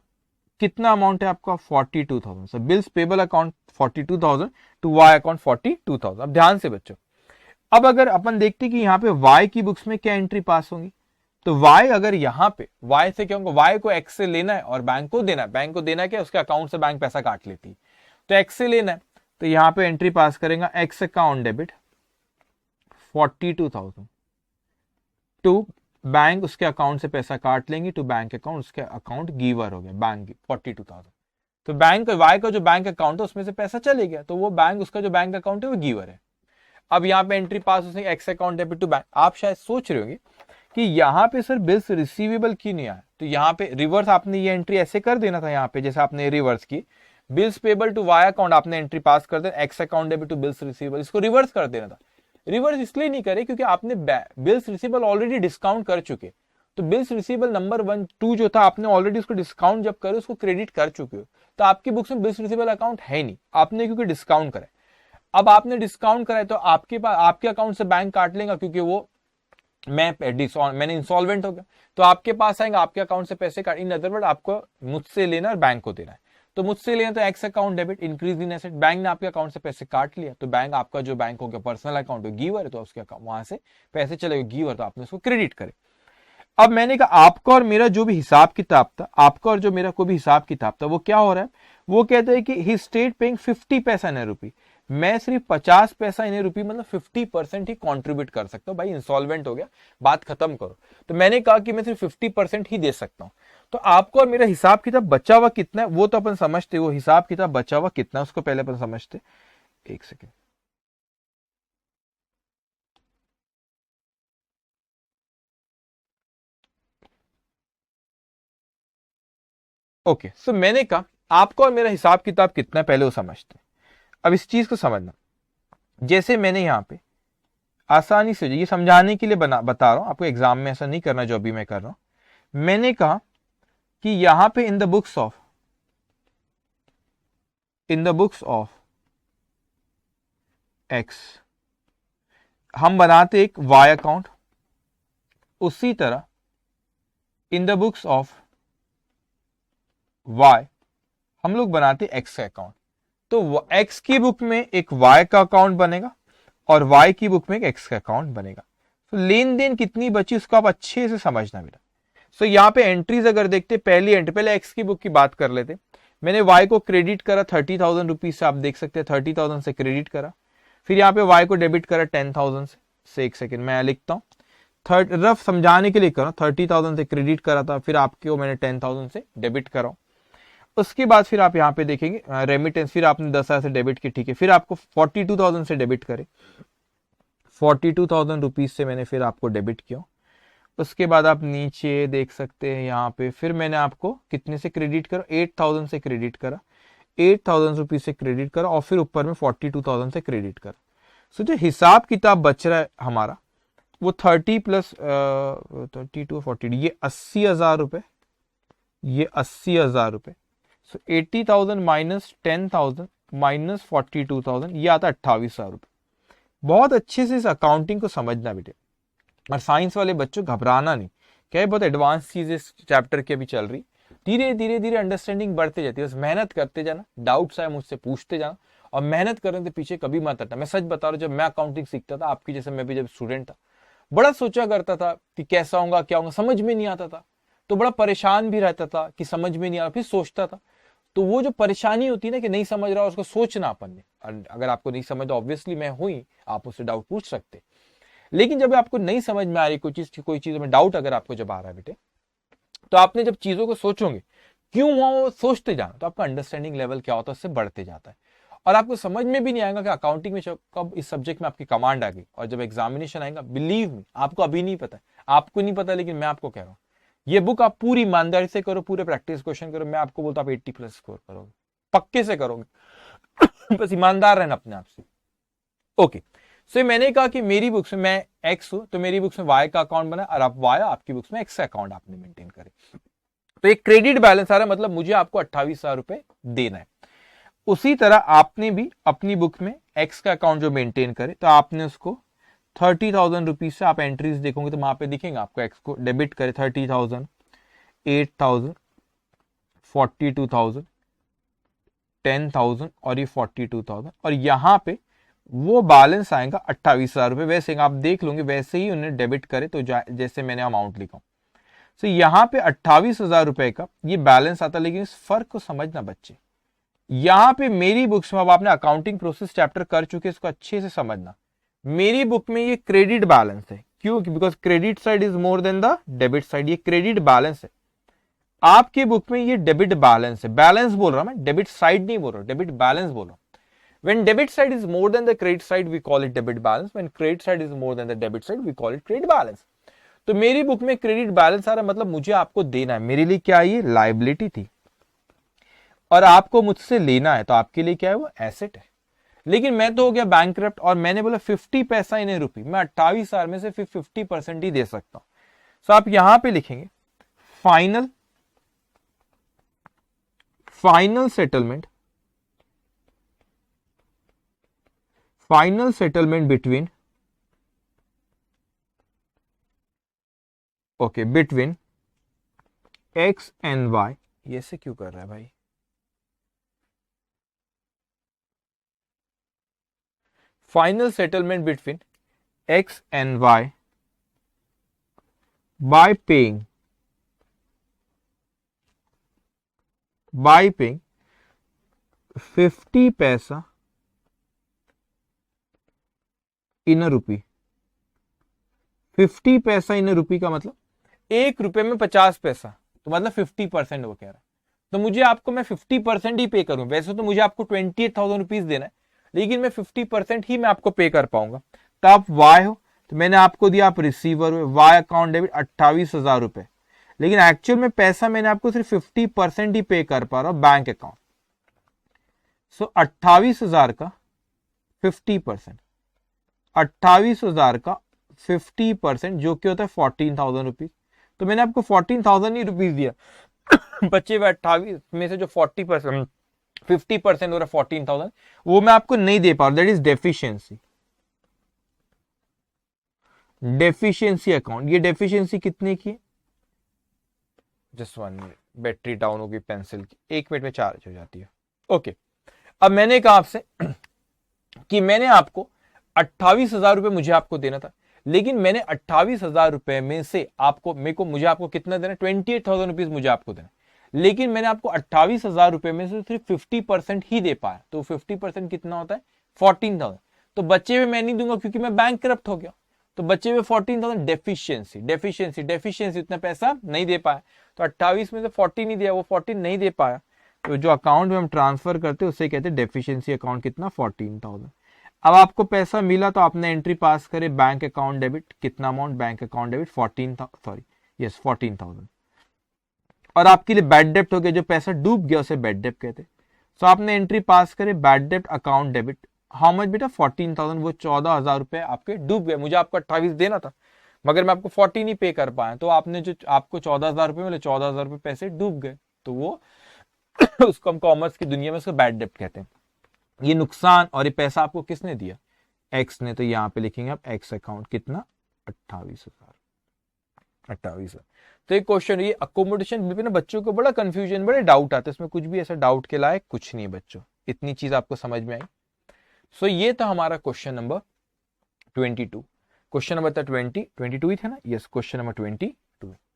कितना अमाउंट है आपका, 42,000। So bills payable account 42,000 to Y account 42,000। अब ध्यान से बच्चों, अब अगर अपन देखते कि यहाँ पे वाई की बुक्स में क्या एंट्री पास होंगी, तो वाई अगर यहाँ पे वाई से क्या होगा, वाई को एक्स से लेना है और बैंक को देना है, बैंक को देना क्या, उसके अकाउंट से बैंक पैसा काट लेती है, तो एक्स से लेना है, तो यहाँ पे एंट्री पास करेगा X account debit 42,000 to bank, उसके अकाउंट से पैसा काट लेंगे टू बैंक अकाउंट, उसके अकाउंट गिवर हो गया बैंक 42,000। तो बैंक वाई का जो बैंक अकाउंट है उसमें से पैसा चले गया, तो वो बैंक, उसका जो बैंक अकाउंट है वो गिवर है। अब यहाँ पे एंट्री पास उसने X account debit to bank. आप शायद सोच रहे होंगे कि यहाँ पे सर बिल्स रिसीवेबल क्यों नहीं आया, तो यहाँ पे रिवर्स आपने ये एंट्री ऐसे कर देना था, यहाँ पे जैसे आपने रिवर्स की, bills payable to Y account आपने एंट्री पास कर देना, X account debit to bills receivable, इसको रिवर्स कर देना था। रिवर्स इसलिए नहीं करे क्योंकि आपने बिल्स रिसीवेबल ऑलरेडी डिस्काउंट कर चुके, तो बिल्स रिसीवेबल नंबर 1 2 जो था आपने ऑलरेडी उसको डिस्काउंट जब करे उसको क्रेडिट कर चुके हो, तो आपकी बुक्स में बिल्स रिसीवेबल अकाउंट है नहीं, आपने क्योंकि डिस्काउंट करा। अब आपने डिस्काउंट कराए तो आपके पास, आपके अकाउंट से बैंक काट लेगा, क्योंकि वो मैंने इंसॉल्वेंट हो गया, तो आपके पास आएगा, आपके अकाउंट से पैसे काट, इन अदर वर्ड आपको मुझसे लेना और बैंक को देना है। तो मुझसे लेना तो x account debit increase in asset, bank ने आपके अकाउंट से पैसे काट लिया, तो बैंक आपका जो बैंक हो गया पर्सनल अकाउंट गिवर है, तो उसके वहां से पैसे चले गए गिवर, तो आपने उसको क्रेडिट करे। अब मैंने कहा आपका और मेरा जो भी हिसाब किताब था, आपका और जो मेरा कोई भी हिसाब किताब था, वो क्या हो रहा है, वो कहता है कि ही स्टेट पेइंग 50 पैसा इन रुपी, मैं सिर्फ 50 पैसा इन रुपी मतलब 50% ही कंट्रीब्यूट कर सकता हूं। भाई इंसॉल्वेंट हो गया, बात खत्म करो। तो मैंने कहा कि मैं सिर्फ 50% ही दे सकता हूं। तो आपको और मेरा हिसाब किताब बचा हुआ कितना है वो तो अपन समझते, वो हिसाब किताब बचा हुआ कितना है उसको पहले अपन समझते। एक सेकेंड, ओके। सो मैंने कहा आपको और मेरा हिसाब किताब कितना है पहले वो समझते। अब इस चीज को समझना, जैसे मैंने यहाँ पे आसानी से ये समझाने के लिए बता रहा हूं आपको, एग्जाम में ऐसा नहीं करना जो अभी मैं कर रहा हूं। मैंने कहा कि यहां पे in the books of X हम बनाते एक वाई अकाउंट, उसी तरह in the books of Y हम लोग बनाते एक्स का अकाउंट। तो एक्स की बुक में एक वाई का अकाउंट बनेगा और वाई की बुक में एक एक्स का अकाउंट बनेगा। तो लेन देन कितनी बची उसको आप अच्छे से समझना बेटा। सो यहाँ पे एंट्रीज अगर देखते, पहली एंट्री, पहले एक्स की बुक की बात कर लेते। मैंने वाई को क्रेडिट करा 30,000 रुपीज से, आप देख सकते हैं 30,000 से क्रेडिट करा। फिर यहाँ पे वाई को डेबिट करा 10,000 से। एक सेकेंड मैं लिखता हूँ, रफ समझाने के लिए करा, 30,000 से क्रेडिट करा था, फिर आपको मैंने 10,000 से डेबिट करा। उसके बाद फिर आप यहाँ पे देखेंगे रेमिटेंस, फिर आपने 10,000 से डेबिट की, ठीक है। फिर आपको 42,000 से डेबिट करे, 42,000 रुपीज से मैंने फिर आपको डेबिट किया। उसके बाद आप नीचे देख सकते हैं यहाँ पे फिर मैंने आपको कितने से क्रेडिट करा, 8,000 से क्रेडिट करा, 8,000 रुपीज से क्रेडिट करा, और फिर ऊपर में 42,000 से क्रेडिट करा। सो जो हिसाब किताब बच रहा है हमारा वो 30 प्लस 32 40, ये 80,000 रुपए, ये 80,000 रुपए। सो 80,000 माइनस 10,000 माइनस 42,000, ये आता है 28,000 रुपए। बहुत अच्छे से इस अकाउंटिंग को समझना बेटे, और साइंस वाले बच्चों घबराना नहीं, क्या है बहुत एडवांस चीज इस चैप्टर की अभी चल रही। धीरे धीरे धीरे अंडरस्टैंडिंग बढ़ते जाती है, बस मेहनत करते जाना, डाउट्स आए मुझसे पूछते जाना, और मेहनत करने के पीछे कभी मत हटना। मैं सच बता रहा हूँ, जब मैं अकाउंटिंग सीखता था, आपकी जैसे मैं भी जब स्टूडेंट था, बड़ा सोचा करता था कि कैसा होगा क्या होगा, समझ में नहीं आता था, तो बड़ा परेशान भी रहता था कि समझ में नहीं आ रहा, फिर सोचता था। तो वो जो परेशानी होती है ना कि नहीं समझ रहा, उसको सोचना अपन ने। अगर आपको नहीं समझ तो ऑब्वियसली मैं हुई, आप उससे डाउट पूछ सकते। लेकिन जब आपको नहीं समझ में आ रही कोई चीज में डाउट अगर आपको जब आ रहा है बेटे, तो आपने जब चीजों को सोचोगे क्यों हुआ वो सोचते जाना, तो आपका अंडरस्टैंडिंग लेवल क्या होता है उससे बढ़ते जाता है। और आपको समझ में भी नहीं आएगा कि अकाउंटिंग में कब इस सब्जेक्ट में आपकी कमांड आ गई, और जब एग्जामिनेशन आएगा, बिलीव मी, आपको अभी नहीं पता है, आपको नहीं पता, लेकिन मैं आपको कह रहा हूं, ये बुक आप पूरी ईमानदारी से करो, पूरे प्रैक्टिस क्वेश्चन करो, मैं आपको बोलता हूं आप 80 प्लस स्कोर करोगे, पक्के से करोगे। बस ईमानदार रहना अपने आप से। ओके, सो मैंने कहा कि मेरी बुक्स में मैं एक्स हूं, तो मेरी बुक्स में वाई का अकाउंट बना, और आप वाई, आपकी बुक्स में एक्स का अकाउंट आपने मेंटेन करे। तो एक क्रेडिट बैलेंस आ रहा है, मतलब मुझे आपको 28,000 रुपए देना है। उसी तरह आपने भी अपनी बुक में एक्स का अकाउंट जो मेंटेन करे, तो आपने उसको 30,000 रुपीज से आप एंट्रीज देखोगे तो वहां पे दिखेंगे आपको एक्स को डेबिट करे 30,000, 8,000, 42,000, 10,000 और ये 42,000, और यहां पे वो बैलेंस आएगा 28,000 रुपए। वैसे आप देख लोगे, वैसे ही उन्हें डेबिट करे, तो जैसे मैंने अमाउंट लिखा, तो यहां पे 28,000 रुपए का ये बैलेंस आता। लेकिन इस फर्क को समझना बच्चे, यहां पे मेरी बुक्स में, अब आपने अकाउंटिंग प्रोसेस चैप्टर कर चुके, इसको अच्छे से समझना, मेरी बुक में ये क्रेडिट बैलेंस है। क्यों? Because credit side is more than the debit side, ये क्रेडिट बैलेंस है। आपकी बुक में ये डेबिट बैलेंस है, बैलेंस बोल रहा हूं मैं, डेबिट साइड नहीं बोल रहा, डेबिट बैलेंस बोल रहा हूं। When debit side is more than the credit side, we call it debit balance. When credit side is more than the debit side, we call it credit balance. तो मेरी book में credit balance आ रहा है, मतलब मुझे आपको देना है। मेरे लिए क्या, ये लायबिलिटी थी, और आपको मुझसे लेना है, तो आपके लिए क्या है, वो एसेट है। लेकिन मैं तो हो गया बैंकक्रप्ट, और मैंने बोला 50 पैसा इन रुपी, मैं 28,000 में से 50% ही दे सकता हूं। तो आप यहां पे लिखेंगे final settlement, final settlement between, okay, between X and Y. ये से क्यों कर रहा है भाई? Final settlement between X and Y by paying 50 पैसा इन रुपी। 50 पैसा इन रुपी का मतलब 1 रुपए में 50 पैसा, तो मतलब 50% वो कह रहा है। तो मुझे आपको, मैं 50% ही पे करूं, वैसे तो मुझे आपको 28,000 रुपीज देना है, लेकिन मैं 50% ही मैं आपको पे कर पाऊंगा। तो आप वाई हो, तो मैंने आपको दिया, आप रिसीवर हुए, वाई अकाउंट डेबिट 28,000 रुपए, लेकिन एक्चुअल में पैसा मैंने आपको सिर्फ 50% ही पे कर पा रहा हूं बैंक अकाउंट। सो 28,000 का 50%, 28,000 का 50% जो कि होता है 14,000 रुपीज। तो मैंने आपको 14,000 ही रुपीज दिया, बच्चे हुए 28 में से जो 40%, 50% हो रहा है 14,000, वो मैं आपको नहीं दे पा रहा। That is deficiency, deficiency account. ये डेफिशिएंसी कितने की है? जस्ट 1 मिनट, बैटरी डाउन होगी पेंसिल की, 1 मिनट में चार्ज हो जाती है। ओके, अब मैंने कहा आपसे कि मैंने आपको 28,000 रुपए मुझे आपको देना था, लेकिन मैंने 28,000 रुपए में से आपको, मुझे आपको कितना देना? 28,000 रुपीज मुझे आपको देना, लेकिन मैंने आपको 28,000 रुपए में से सिर्फ 50% ही दे पाया। तो 50% कितना होता है? 14,000। तो बचे हुए मैं नहीं दूंगा क्योंकि मैं बैंक करप्ट हो गया। तो बचे हुए 14,000 डेफिशिएंसी, डेफिशिएंसी, डेफिशिएंसी, उतना पैसा नहीं दे पाया। तो 28 में से 14 नहीं दिया, वो 14 नहीं दे पाया, तो जो अकाउंट में हम ट्रांसफर करते हैं उसे कहते हैं डेफिशिएंसी अकाउंट। कितना? 14,000। अब आपको पैसा मिला तो आपने एंट्री पास करे, बैंक अकाउंट डेबिट, कितना अमाउंट? Bank account debit 14,000। और आपके लिए बैड डेप्ट हो गया, जो पैसा डूब गया उसे बैड डेप्ट कहते हैं। तो आपने एंट्री पास करे, बैड डेप्ट अकाउंट डेबिट, हाउ मच बेटा? 14,000। वो 14,000 रुपए आपके डूब गए, मुझे आपको 28 देना था, मगर मैं आपको 40 नहीं पे कर पाया, तो आपने जो आपको 14,000 रुपए मिले, 14,000 रुपए पैसे डूब गए, तो वो उसको हम कॉमर्स की दुनिया में उसको बैड डेप्ट कहते हैं। ये नुकसान और ये पैसा आपको किसने दिया? एक्स ने। तो यहाँ पे लिखेंगे आप एक्स अकाउंट कितना? 28,000। तो एक क्वेश्चन, ये अकोमोडेशन बिल पे ना बच्चों को बड़ा कंफ्यूजन, बड़े डाउट आते हैं, इसमें कुछ भी ऐसा डाउट के लायक कुछ नहीं है बच्चों, इतनी चीज आपको समझ में आई। सो ये था हमारा क्वेश्चन नंबर 22। क्वेश्चन नंबर था 22 ही था ना? Yes, question number 22।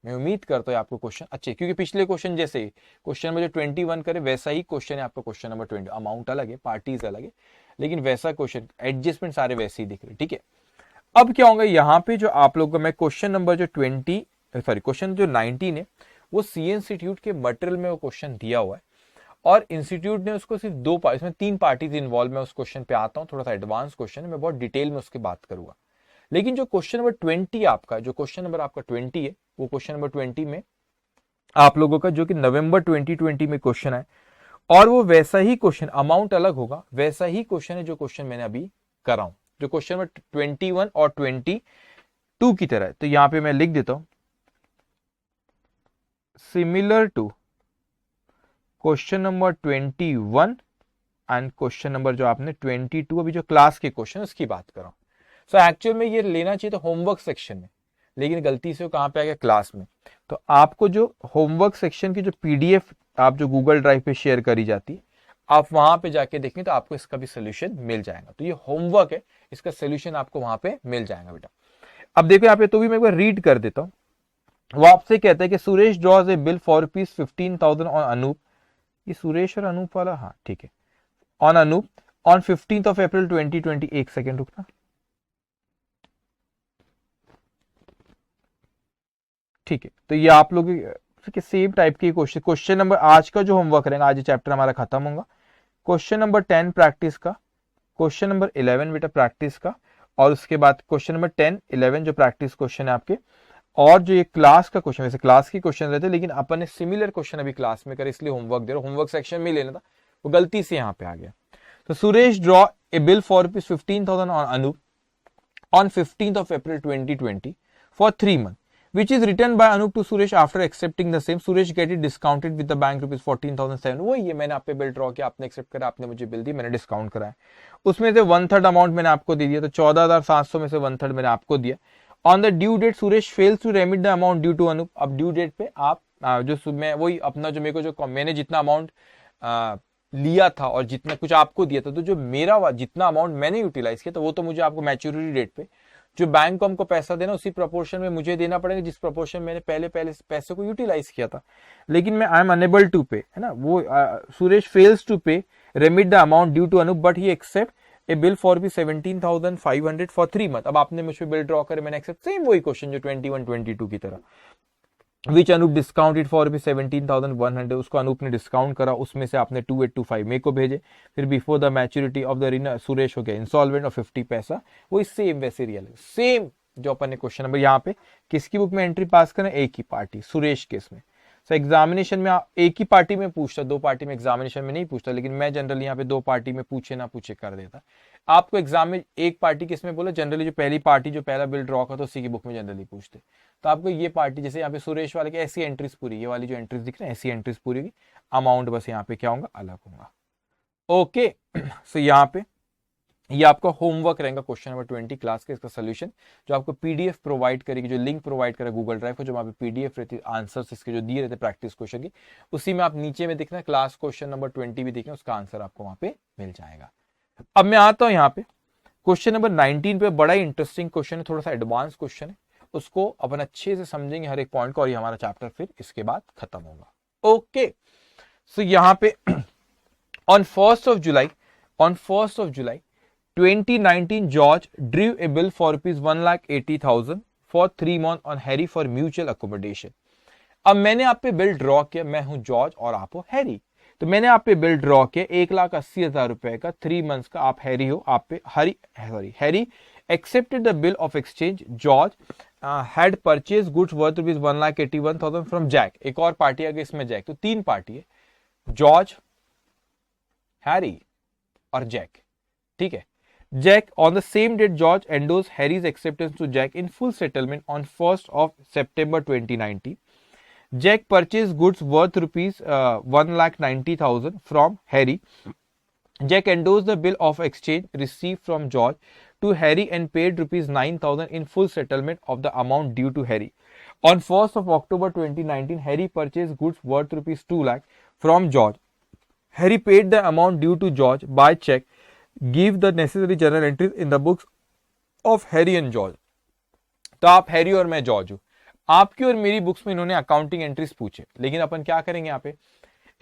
मैं उम्मीद करता हूँ आपको क्वेश्चन अच्छे, क्योंकि पिछले क्वेश्चन जैसे क्वेश्चन नंबर जो 21 करे वैसा ही क्वेश्चन है आपका क्वेश्चन नंबर 20। अमाउंट अलग है, पार्टीज अलग है, लेकिन वैसा क्वेश्चन, एडजस्टमेंट सारे वैसे ही दिख रहे। ठीक है, अब क्या होगा यहाँ पे जो आप लोगों को मैं क्वेश्चन नंबर जो 20 सॉरी क्वेश्चन जो 19 है वो सी इंस्टीट्यूट के मटेरियल में वो क्वेश्चन दिया हुआ है, और इंस्टीट्यूट ने उसको सिर्फ दो पार्ट, इसमें 3 पार्टीज इन्वॉल्व। मैं उस क्वेश्चन पे आता हूँ, थोड़ा सा एडवांस क्वेश्चन है, मैं बहुत डिटेल में उसकी बात करूंगा। लेकिन जो क्वेश्चन नंबर 20 आपका, जो क्वेश्चन नंबर आपका 20 है, वो क्वेश्चन नंबर 20 में आप लोगों का जो कि नवंबर 2020 में क्वेश्चन है, और वो वैसा ही क्वेश्चन, अमाउंट अलग होगा, वैसा ही क्वेश्चन है जो क्वेश्चन मैंने अभी करा हूं, जो क्वेश्चन नंबर 21 और 22 की तरह है। तो यहां पे मैं लिख देता हूं, similar to question number 21 and question number जो आपने 22 अभी जो क्लास के क्वेश्चन उसकी बात कर रहा हूं। सो एक्चुअल में ये लेना चाहिए था होमवर्क सेक्शन में, लेकिन गलती से वो कहां पे आ गया? क्लास में। तो आपको जो होमवर्क सेक्शन की जो पीडीएफ आप जो गूगल ड्राइव पे शेयर करी जाती है, आप वहां पे जाके देखेंगे तो आपको इसका भी सोल्यूशन मिल जाएगा। तो ये होमवर्क है, इसका सोल्यूशन आपको वहां पे मिल जाएगा बेटा। अब देखो यहाँ पे, तो भी मैं एक बार रीड कर देता हूँ। वो आपसे कहता है कि Suresh draws a bill for ₹15,000 on Anup. ये सुरेश और अनूप वाला, हाँ ठीक है, on Anup on 15th of April 2020। एक सेकेंड रुकना, ठीक है। तो ये आप लोग सेम टाइप के क्वेश्चन नंबर, आज का जो होमवर्क रहेगा, आज चैप्टर हमारा खत्म होगा। क्वेश्चन नंबर 10 प्रैक्टिस का, क्वेश्चन नंबर 11 बेटा प्रैक्टिस का, और उसके बाद क्वेश्चन नंबर 10 11 जो प्रैक्टिस क्वेश्चन है आपके, और जो ये क्लास का क्वेश्चन, वैसे क्लास की क्वेश्चन रहते, लेकिन अपन ने सिमिलर क्वेश्चन अभी क्लास में करे, इसलिए होमवर्क दे रहा हूं, होमवर्क सेक्शन में लेना था, वो गलती से यहाँ पे आ गया। तो Suresh draw a bill for ₹15,000 on Anup on 15th of April 2020 for 3 months, which is written by Anup to Suresh after accepting the same. Suresh get it discounted with the bank ₹14,700। वही ये मैंने आप पे बिल ड्रॉ किया, आपने accept करा, आपने मुझे बिल दी, मैंने डिस्काउंट कराया, उसमें से 1/3 अमाउंट मैंने आपको दे दिया, तो 14,700 में से 1/3 मैंने आपको दिया। On the due date Suresh fails to remit the amount due to Anup. अब ड्यू डेट पे आप जो मैं वही अपना जो मेरे को जो मैंने जितना अमाउंट लिया था और जितना कुछ आपको दिया था, तो जो मेरा जितना अमाउंट मैंने यूटिलाइज किया, तो वो तो मुझे आपको मैच्योरिटी डेट पे जो बैंक को हमको पैसा देना, उसी प्रोपोर्शन में मुझे देना पड़ेगा जिस प्रोपोर्शन मैंने पहले पैसे को यूटिलाइज किया था। लेकिन मैं आई एम अनेबल टू पे, है ना, वो Suresh fails to pay remit the amount due to Anup but he accept a bill for भी 17,500 फॉर 3 मंथ। अब आपने मुझ पर बिल ड्रॉ करे, मैंने एक्सेप्ट, सेम वही क्वेश्चन जो 21 22 की तरह, विच अनूप डिस्काउंटेड फॉर भी 17,100, उसको अनूप ने डिस्काउंट करा, उसमें से आपने 2825 मेरे को भेजे, फिर before the maturity of the ऋण सुरेश हो गया इंसॉल्वेंट और 50 पैसा, वही सेम वैसे रियल सेम जो अपन ने क्वेश्चन नंबर यहाँ पे किसकी बुक में एंट्री पास करें? एक ही पार्टी, सुरेश केस में। सो एग्जामिनेशन में एक ही पार्टी में पूछता, 2 पार्टी में एग्जामिनेशन में नहीं पूछता, लेकिन मैं जनरली यहाँ पे 2 पार्टी में पूछे ना पूछे कर देता। आपको एग्जाम में एक पार्टी किसमें बोला? जनरली जो पहली पार्टी जो पहला बिल ड्रॉ करता, उसी की बुक में जनरली पूछते। तो आपको ये पार्टी, जैसे यहाँ पे सुरेश वाले की ऐसी एंट्रीज पूरी, ये वाली जो एंट्रीज दिख रही है ऐसी एंट्रीज पूरी होगी, अमाउंट बस यहाँ पे क्या होगा? अलग होगा। ओके, सो यहाँ पे ये आपका होमवर्क रहेगा क्वेश्चन नंबर 20 क्लास के, इसका सोल्यूशन जो आपको पीडीएफ प्रोवाइड करेगी, जो लिंक प्रोवाइड करेगा गूगल ड्राइव को, जो वहाँ पे पीडीएफ रहती है आंसर्स इसके जो दिए रहते प्रैक्टिस क्वेश्चन की, उसी में आप नीचे में देखना क्लास क्वेश्चन नंबर 20 भी देखना, उसका आंसर आपको वहाँ पे मिल जाएगा। अब मैं आता हूँ यहाँ पे क्वेश्चन नंबर 19 पे, बड़ा ही इंटरेस्टिंग क्वेश्चन है, थोड़ा सा एडवांस क्वेश्चन है, उसको अपन अच्छे से समझेंगे हर एक पॉइंट को, और ये हमारा चैप्टर फिर इसके बाद खत्म होगा। ओके, सो यहाँ पे on 1st of July 2019 George drew a bill for ₹1,80,000 for 3 months on Harry for mutual accommodation। अब मैंने आप पे बिल ड्रॉ किया, मैं हूं जॉर्ज और आप हो हैरी, तो मैंने आप पे बिल ड्रॉ किया 1,80,000 रुपए का, 3 मंथ्स का, आप हैरी हो, आप पे Harry accepted the bill of exchange। George had purchased goods worth ₹1,81,000 from Jack। एक और पार्टी आ गई इसमें जैक, तो 3 पार्टी है, जॉर्ज, हैरी और जैक, ठीक है। Jack, on the same date, George endorsed Harry's acceptance to Jack in full settlement on 1st of September 2019. Jack purchased goods worth rupees 1,90,000 from Harry. Jack endorsed the bill of exchange received from George to Harry and paid rupees 9,000 in full settlement of the amount due to Harry. On 1st of October 2019, Harry purchased goods worth rupees 2 lakh from George. Harry paid the amount due to George by check. Give the necessary journal entries in the books of Harry and George. तो आप Harry और मैं George हूं, आपकी और मेरी books में इन्होंने अकाउंटिंग एंट्रीज पूछे, लेकिन अपन क्या करेंगे यहाँ पे,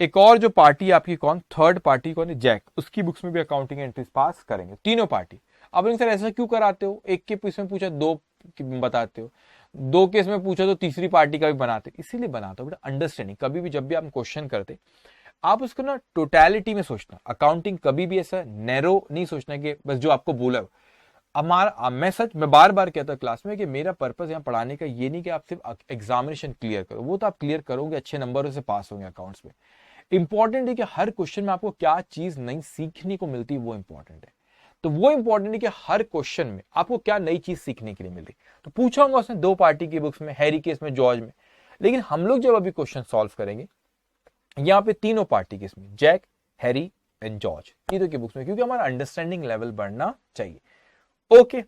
एक और जो पार्टी आपकी कौन, थर्ड पार्टी कौन है, जैक, उसकी बुक्स में भी अकाउंटिंग एंट्रीज पास करेंगे, तीनों पार्टी। अब सर ऐसा क्यों कराते हो, एक के केस में पूछा दो बताते हो, दो केस में पूछा तो तीसरी पार्टी का भी बनाते, इसीलिए बनाते हो बेटा अंडरस्टैंडिंग। कभी भी जब भी आप क्वेश्चन करते आप उसको ना टोटलिटी में सोचना, अकाउंटिंग कभी भी ऐसा नैरो नहीं सोचना कि बस जो आपको बोला हमारा। मैं बार बार कहता क्लास में कि मेरा पर्पस यहाँ पढ़ाने का ये नहीं कि आप सिर्फ एग्जामिनेशन क्लियर करो, वो तो आप क्लियर करोगे, अच्छे नंबरों से पास होंगे अकाउंट्स में। इंपॉर्टेंट है कि हर क्वेश्चन में आपको क्या चीज नई सीखने को मिलती है, वो इंपॉर्टेंट है। तो वो इंपॉर्टेंट है कि हर क्वेश्चन में आपको क्या नई चीज सीखने के लिए मिल रही। तो पूछा होगा उसने दो पार्टी की बुक्स में, हैरी केस में, जॉर्ज में, लेकिन हम लोग जब अभी क्वेश्चन सॉल्व करेंगे यहाँ पे तीनों पार्टी केस में, जैक, हैरी एंड जॉर्ज, तीनों की बुक्स में, क्योंकि हमारा अंडरस्टैंडिंग लेवल बढ़ना चाहिए। ओके,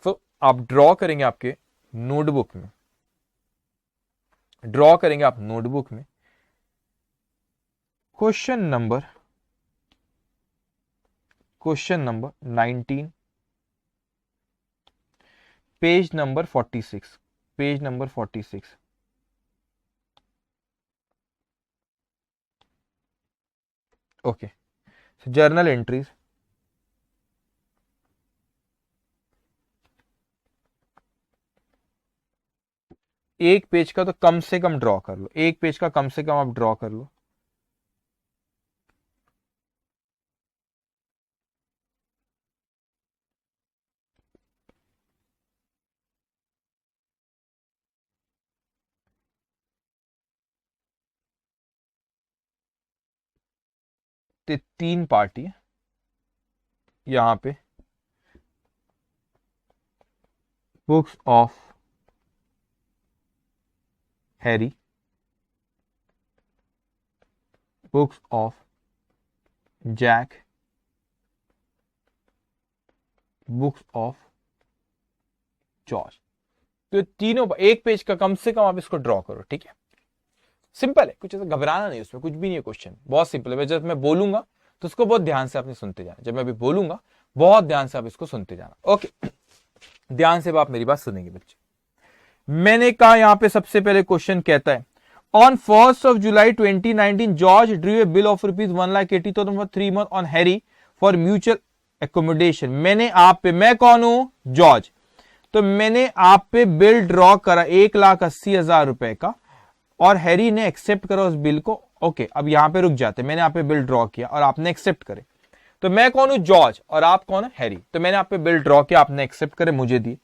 तो आप ड्रॉ करेंगे आपके नोटबुक में, ड्रॉ करेंगे आप नोटबुक में question number 19, page number 46। Okay, journal entries, एक पेज का तो कम से कम ड्रॉ कर लो, एक पेज का कम से कम आप ड्रॉ कर लो। तीन पार्टी है यहां पे, books of Harry, books of Jack, books of George. तो तीनों एक पेज का कम से कम आप इसको ड्रॉ करो, ठीक है। सिंपल है, कुछ ऐसा घबराना नहीं, उसमें कुछ भी नहीं है, क्वेश्चन बहुत सिंपल है। जब मैं बोलूंगा तो उसको बहुत ध्यान से आपने सुनते जाना, जब मैं भी बोलूंगा बहुत ध्यान से आप इसको सुनते जाना। ओके, ध्यान से आप मेरी बात सुनेंगे बच्चे। मैंने कहा यहां पे सबसे पहले क्वेश्चन कहता है, on 1st of July 2019 George Drew A bill of rupees 1,80,000 for 3 months on Harry for mutual accommodation. मैंने आप पे, मैं कौन हूं, जॉर्ज, तो मैंने आप पे बिल ड्रॉ करा 1,80,000 रुपए का, और हैरी ने एक्सेप्ट करा उस बिल को। ओके, अब यहां पे रुक जाते, मैंने आप पे बिल ड्रॉ किया और आपने एक्सेप्ट करे, तो मैं कौन हूं, जॉर्ज, और आप कौन है, हैरी। तो मैंने आप पे बिल ड्रॉ किया, आपने एक्सेप्ट करे, मुझे दिए।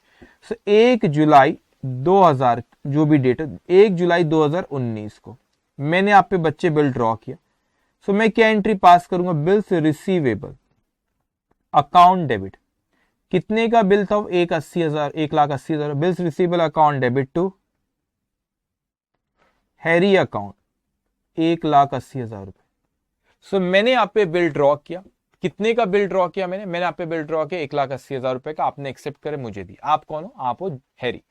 1 जुलाई 2000 जो भी डेट है, 1 जुलाई 2019 को मैंने आप पे बच्चे बिल ड्रॉ किया। सो मैं क्या एंट्री पास करूंगा, बिल्स रिसीवेबल अकाउंट डेबिट, कितने का बिल था, 1,80,000, bills receivable account debit to Harry account 1,80,000 रुपए। सो मैंने आप पे बिल ड्रॉ किया, कितने का बिल ड्रॉ किया मैंने आप पे बिल ड्रॉ किया 1,80,000 रुपए का, आपने एक्सेप्ट करे, मुझे दी। आप कौन हो, आप हो हैरी।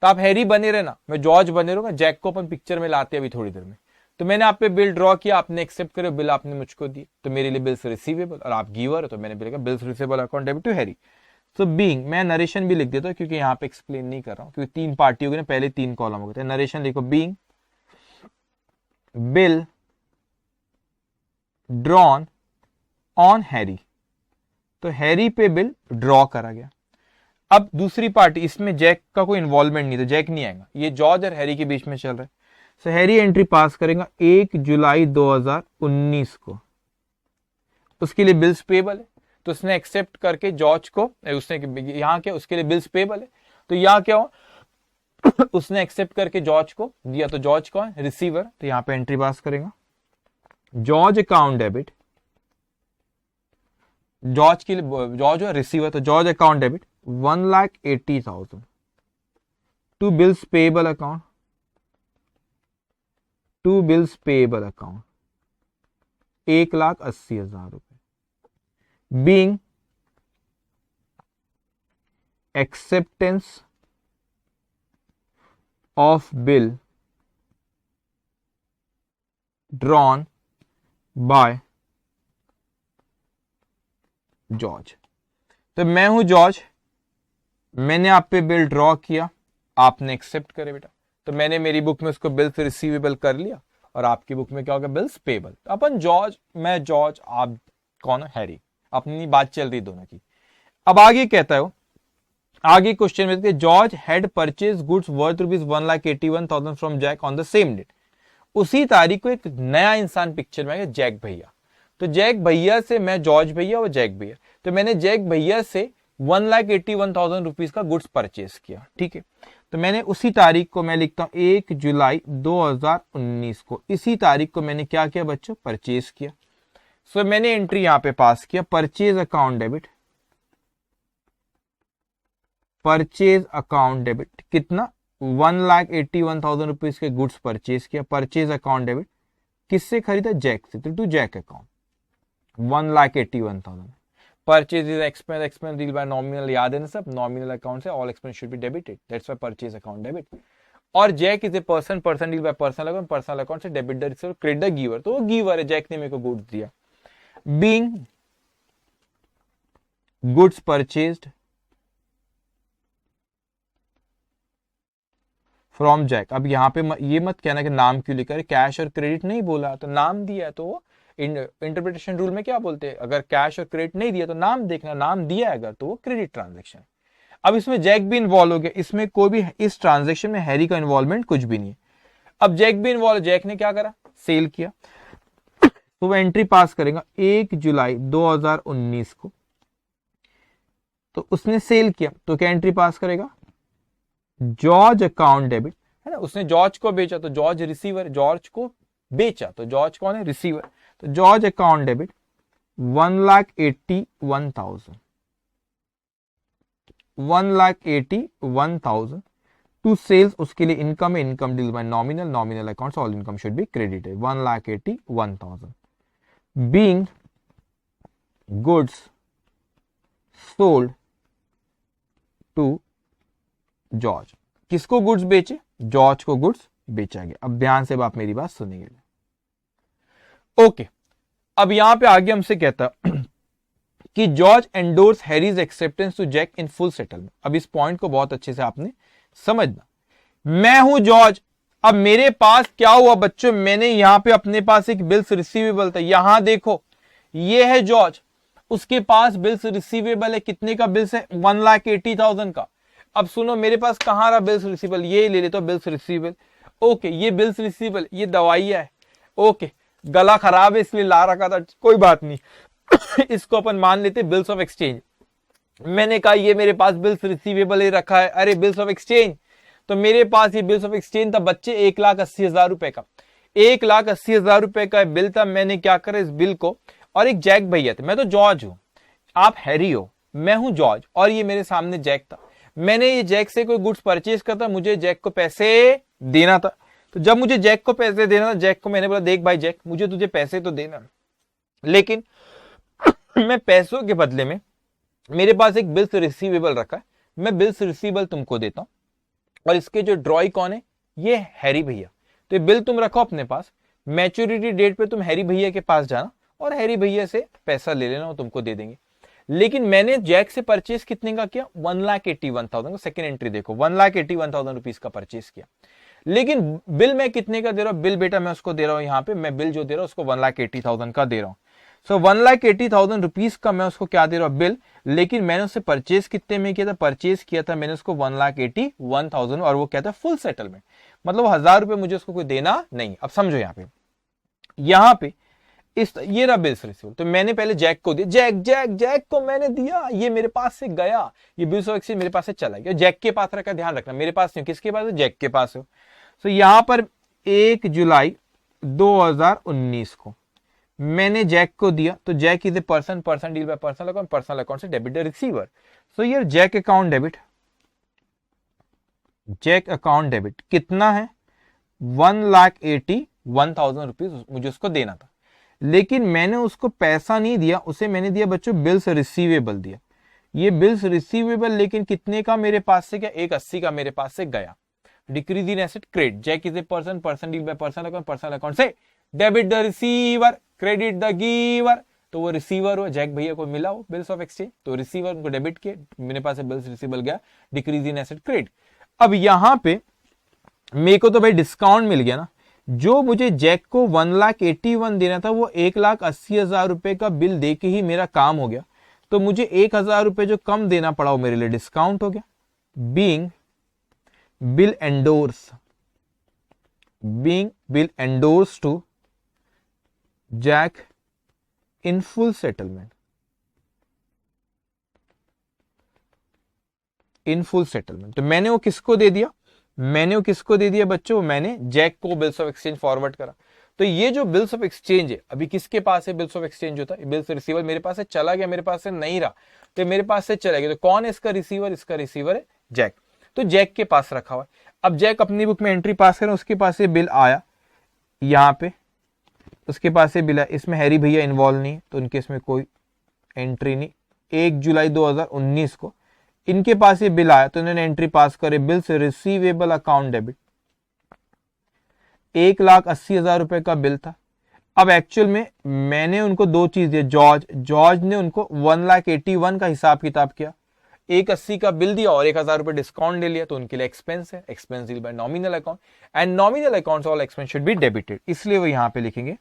तो आप हैरी बने रहना, मैं जॉर्ज बने रहूंगा, जैक को अपन पिक्चर में लाते अभी थोड़ी देर में। तो मैंने आप पे बिल ड्रॉ किया, आपने एक्सेप्ट करे, बिल आपने मुझको दी, तो मेरे लिए बिल्स रिसीवेबल, और आप गिवर, तो मैंने bill bills receivable account debit to Harry. So being, मैं नरेशन भी लिख देता हूं क्योंकि यहाँ पे एक्सप्लेन नहीं कर रहा हूं, क्योंकि तीन पार्टी होगी ना, पहले 3 कॉलम हो गए, नरेशन लिखो, being bill drawn on Harry, तो हैरी पे बिल ड्रॉ करा गया। अब दूसरी पार्टी, इसमें जैक का कोई इन्वॉल्वमेंट नहीं, तो जैक नहीं आएगा, ये जॉर्ज और हैरी के बीच में चल रहा है। सो हैरी एंट्री पास करेगा 1 जुलाई 2019 को, उसके लिए बिल्स पेबल है, तो उसने एक्सेप्ट करके जॉर्ज को, उसने यहाँ क्या, उसके लिए बिल्स पेबल है, तो यहाँ क्या हो उसने एक्सेप्ट करके जॉर्ज को दिया, तो जॉर्ज कौन है, रिसीवर, तो यहाँ पे एंट्री पास करेगा जॉर्ज अकाउंट डेबिट जॉर्ज के लिए, जॉर्ज है रिसीवर, तो George account debit 1,80,000 to bills payable account, to bills payable account 1,80,000 रुपए being acceptance of bill drawn by George. तो मैं हूं जॉर्ज, मैंने आप पे बिल ड्रॉ किया, आपने एक्सेप्ट करे बेटा, तो मैंने मेरी बुक में उसको बिल्स रिसीवेबल कर लिया और आपकी बुक में क्या होगा, बिल्स पेबल। अपन जॉर्ज, मैं जॉर्ज, आप कौन हो, हैरी, अपनी बात चल रही दोनों की। अब आगे कहता है, आगे क्वेश्चन में George had purchase goods worth ₹1,81,000 from Jack on the same date. उसी तारीख को एक नया इंसान पिक्चर में आएगा, जैक भैया। तो जैक भैया से मैं जॉर्ज भैया और जैक भैया, तो मैंने जैक भैया से 1,81,000 रुपीज का गुड्स परचेज किया, ठीक है। तो मैंने उसी तारीख को मैं लिखता हूं 1 जुलाई 2019 को, इसी तारीख को मैंने क्या किया बच्चों, परचेज किया। सो मैंने एंट्री यहां पे पास किया, purchase account debit, purchase account debit कितना, 1,81,000 रुपीज के गुड्स परचेज किया। परचेज अकाउंट डेबिट किससे खरीदा, जैक से, तो to Jack account 1,81,000। Purchase is expense, expense deal by nominal, याद है ना सब, नॉमिनल अकाउंट से all expense should be debited, that's why purchase account debit. और Jack is a person, person deal by personal account, personal account से debit the receiver, credit the giver, तो वो giver है, जैक ने मेरे को goods दिया। Being goods purchased from Jack. अब यहाँ पे ये मत कहना कि नाम क्यों लिखा है, कैश और क्रेडिट नहीं बोला तो नाम दिया है, तो इंटरप्रिटेशन रूल में क्या बोलते हैं, अगर कैश और क्रेडिट नहीं दिया तो नाम देखना, नाम दिया है अगर तो वो क्रेडिट ट्रांजेक्शन। अब इसमें जैक भी इन्वॉल्व हो गया, इसमें कोई भी, इस ट्रांजेक्शन में हैरी का इन्वॉल्वमेंट कुछ भी नहीं है। अब जैक भी इन्वॉल्व, जैक ने क्या करा, सेल किया, तो वो एंट्री पास करेगा 1 जुलाई 2019 को, तो उसने सेल किया, तो क्या एंट्री पास करेगा, जॉर्ज अकाउंट डेबिट, है ना, उसने जॉर्ज को बेचा तो जॉर्ज रिसीवर, जॉर्ज को बेचा तो जॉर्ज कौन है, रिसीवर, तो George account debit 1,81,000, 1,81,000 to sales, उसके लिए इनकम है, income deal by nominal, nominal accounts all income should be credited, 1,81,000 being goods sold to George. किसको गुड्स बेचे, जॉर्ज को गुड्स बेचा गया। अब ध्यान से आप मेरी बात सुनेंगे, ओके। अब यहां पे आगे हमसे कहता कि George endorse Harry's acceptance to Jack in full settlement. अब इस पॉइंट को बहुत अच्छे से आपने समझना, मैं हूं जॉर्ज, अब मेरे पास क्या हुआ बच्चों, मैंने यहां पे अपने पास एक बिल्स रिसीवेबल था, यहां देखो ये है जॉर्ज, उसके पास बिल्स रिसीवेबल है, कितने का बिल्स है, 1,80,000 का। अब सुनो मेरे पास कहां रहा बिल्स रिसीवेबल, ये ले लेते हो बिल्स रिसीवेबल, ओके, ये बिल्स रिसीवेबल, ये दवाइयां है, ओके, गला खराब है इसलिए ला रखा था, कोई बात नहीं इसको अपन मान लेते बिल्स ऑफ एक्सचेंज। मैंने कहा ये मेरे पास बिल्स रिसीवेबल ही रखा है, अरे बिल्स ऑफ एक्सचेंज, तो मेरे पास ये बिल्स ऑफ एक्सचेंज था बच्चे 1,80,000 रुपए का, 1,80,000 रुपए का बिल था। मैंने क्या करा इस बिल को, और एक जैक भैया थे, मैं तो जॉर्ज हूं, आप हैरी हो, मैं हूं जॉर्ज, और ये मेरे सामने जैक था। मैंने ये जैक से कोई गुड्स परचेज करता, मुझे जैक को पैसे देना था, तो जब मुझे जैक को पैसे देना था, जैक को मैंने बोला देख भाई जैक, मुझे तुझे पैसे तो देना, लेकिन मैं पैसों के बदले में मेरे पास एक बिल्स रिसीवेबल रखा है, मैं बिल्स रिसीवेबल तुमको देता हूं, और इसके जो ड्रॉई कौन है, ये हैरी भैया। तो ये बिल तुम रखो अपने पास, मैच्योरिटी डेट पे तुम हैरी भैया के पास जाना और हैरी भैया से पैसा ले लेना, वो तुमको दे देंगे। लेकिन मैंने जैक से परचेज कितने का किया, 1,81,000 का, सेकेंड एंट्री देखो 1,81,000 रुपीज का परचेज किया, लेकिन बिल मैं कितने का दे रहा हूं, बिल बेटा मैं उसको दे रहा हूं, यहां पे मैं बिल जो दे रहा हूं उसको 1,80,000 का दे रहा हूं। सो 1,80,000 रुपीज का मैं उसको क्या दे रहा हूं, बिल, लेकिन मैंने उससे परचेज कितने में किया था, परचेज किया था मैंने उसको 1,81,000, और वो क्या था, फुल सेटलमेंट, मतलब 1,000 रुपए मुझे उसको कोई देना नहीं। अब समझो यहां पे इस ये रहा बिल्स रिसीवेबल, तो मैंने पहले जैक को दिया, जैक को मैंने दिया, ये मेरे पास से गया, ये बिल्स ऑफ एक्सचेंज मेरे पास से चला गया, जैक के पास रखा, ध्यान रखना मेरे पास नहीं, किसके पास है, जैक के पास है। तो यहां पर 1 जुलाई 2019 को मैंने जैक को दिया, तो Jack is a person, person deal by personal account, personal account से डेबिट द रिसीवर। सो ये Jack account debit, Jack account debit कितना है 1,81,000 रुपीज मुझे उसको देना था, लेकिन मैंने उसको पैसा नहीं दिया, उसे मैंने दिया बच्चों बिल्स रिसीवेबल दिया। ये बिल्स रिसीवेबल लेकिन कितने का मेरे पास से, क्या 180 का मेरे पास से गया। Decrease in asset credit, Jack is a person, person deal by personal account, personal account से debit the receiver, credit the giver. तो वो रिसीवर हुआ, जैक भैया को मिला वो बिल्स ऑफ एक्सचेंज, तो रिसीवर उनको डेबिट किए, मेरे पास से बिल्स रिसीवेबल गया, डिक्रीज इन एसेट क्रेडिट। अब यहां पे मेरे को तो भाई डिस्काउंट मिल गया ना, जो मुझे जैक को 1,81,000 देना था वो 1,80,000 रुपए का बिल दे के ही मेरा काम हो गया, तो मुझे 1,000 रुपए जो कम देना पड़ा वो मेरे लिए डिस्काउंट हो गया। Being bill endorse, being bill endorse to Jack in full settlement, in full settlement. तो मैंने वो किसको दे दिया, मैंने वो किसको दे दिया बच्चों, मैंने जैक को बिल्स ऑफ एक्सचेंज फॉरवर्ड करा। तो ये जो बिल्स ऑफ एक्सचेंज है अभी किसके पास है, बिल्स ऑफ एक्सचेंज होता है, बिल्स रिसीवर मेरे पास से चला गया, मेरे पास से नहीं रहा, तो मेरे पास से चला गया, तो कौन है इसका रिसीवर, इसका रिसीवर है जैक, तो जैक के पास रखा हुआ है। अब जैक अपनी बुक में एंट्री पास करें, उसके पास से बिल आया यहां पे, उसके पास से बिल है, इसमें हैरी भैया इन्वॉल्व नहीं है तो उनके इसमें कोई एंट्री नहीं। 1 जुलाई 2019 को इनके पास ये बिल आया तो इन्होंने एंट्री पास करे, बिल्स रिसीवेबल अकाउंट डेबिट, 1,80,000 रुपए का बिल था। अब एक्चुअल में मैंने उनको दो चीज दी, जॉर्ज ने उनको 1,81,000 का हिसाब किताब किया, 180 का बिल दिया और 1,000 रुपए डिस्काउंट ले लिया, तो उनके लिए एक्सपेंस है, expense deal by nominal account and nominal accounts all expense should be debited, इसलिए वो यहां पे लिखेंगे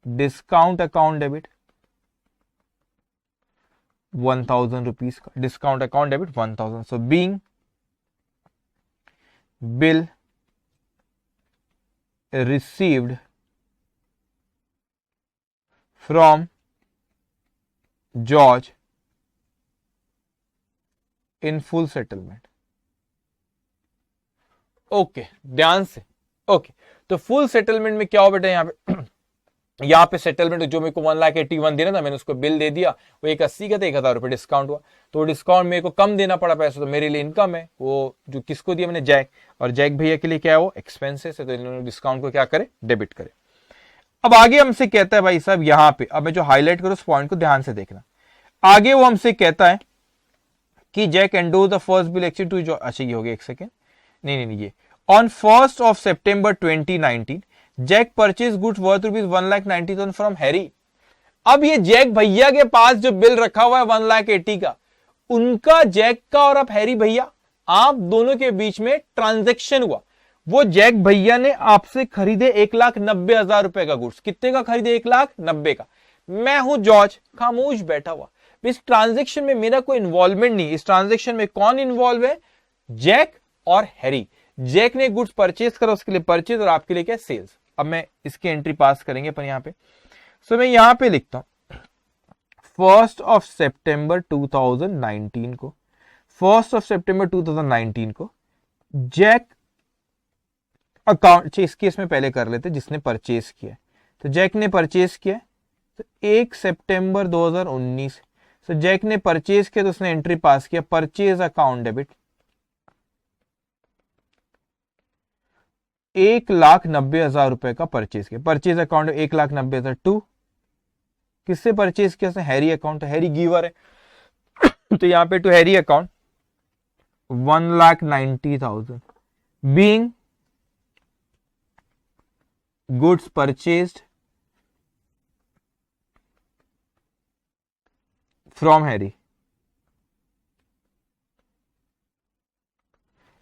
डिस्काउंट अकाउंट डेबिट 1,000 रुपीज का, discount account debit 1,000। So being bill received from George in full settlement। Okay ध्यान से, okay तो full settlement में क्या हो बेटा, यहाँ पे सेटलमेंट जो मेरे को 1,81,000 देना था, मैंने उसको बिल दे दिया, वो 180 का था, 1,000 रुपए डिस्काउंट हुआ, तो डिस्काउंट मेरे को कम देना पड़ा पैसा, तो मेरे लिए इनकम है, वो जो किसको दिया मैंने, जैक, और जैक भैया के लिए क्या है वो एक्सपेंसेस है, तो इन्होंने डिस्काउंट को क्या करे, डेबिट करे। अब आगे हमसे कहता है भाई साहब यहाँ पे, अब मैं जो हाईलाइट करूं उस पॉइंट को ध्यान से देखना, आगे वो हमसे कहता है कि Jack endorse the first bill actually to जो, अच्छा ये हो गया, एक सेकेंड, नहीं ये on 1st of September 2019 Jack purchase goods worth ₹1,90,000 from Harry. अब ये जैक भैया के पास जो बिल रखा हुआ है 1,80,000 का, उनका जैक का और अब हैरी भैया आप दोनों के बीच में ट्रांजैक्शन हुआ, वो जैक भैया ने आपसे खरीदे 1,90,000 रुपए का गुड्स, कितने का खरीदे, 1,90,000 का। मैं हूं जॉर्ज खामोश बैठा हुआ, इस ट्रांजैक्शन में मेरा कोई इन्वॉल्वमेंट नहीं, इस ट्रांजैक्शन में कौन इन्वॉल्व है, जैक और हैरी। जैक ने गुड्स परचेज करा, उसके लिए परचेज और आपके लिए क्या सेल्स। अब मैं इसकी एंट्री पास करेंगे अपन यहाँ पे, सो मैं यहां पे लिखता हूं 1st of September 2019 को, 1st of September 2019 को जैक अकाउंट, इस केस में पहले कर लेते जिसने परचेज किया, तो जैक ने परचेज किया, तो 1 सितंबर 2019, तो जैक ने परचेज किया तो उसने एंट्री पास किया, परचेज अकाउंट डेबिट 1,90,000 रुपए का परचेज किया, परचेज अकाउंट 1,90,000 टू किससे परचेज किया, हैरी अकाउंट, हैरी गिवर है तो यहां पे to Harry account 1,90,000 being goods purchased from Harry,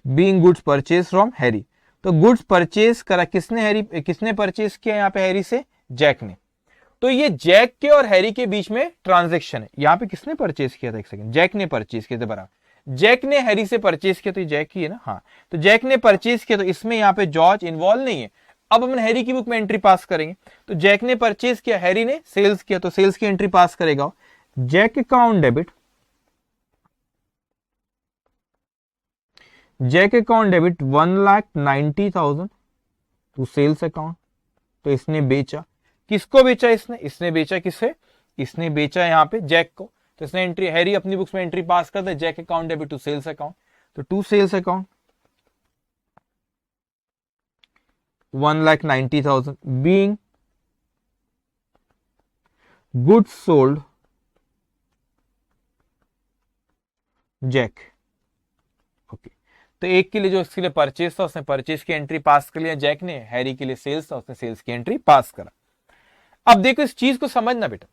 being goods purchase from Harry. तो गुड्स परचेज करा किसने, हैरी, किसने परचेज किया यहां पे हैरी से, जैक ने। तो ये जैक के और हैरी के बीच में ट्रांजैक्शन है, यहां पे किसने परचेज किया था, एक सेकंड, जैक ने परचेज किया था, बराबर जैक ने हैरी से परचेज किया, तो ये जैक ही है ना, हाँ, तो जैक ने परचेज किया, तो इसमें यहां पे जॉर्ज इन्वॉल्व नहीं है। अब हम हैरी की बुक में एंट्री पास करेंगे, तो जैक ने परचेज किया, हैरी ने सेल्स किया, तो सेल्स की एंट्री पास करेगा, Jack account debit, Jack account debit 1,90,000 to sales account, तो इसने बेचा, किसको बेचा इसने, इसने बेचा किसे, इसने बेचा यहाँ पे जैक को। तो इसने एंट्री, हैरी अपनी बुक्स में एंट्री पास कर दे, Jack account debit to sales account. तो to sales account 1,90,000 being goods sold Jack. Okay, तो एक के लिए जो इसके लिए परचेज था उसने परचेज की एंट्री पास कर लिया जैक ने, हैरी के लिए सेल्स था उसने सेल्स की एंट्री पास करा। अब देखो इस चीज को समझना बेटा,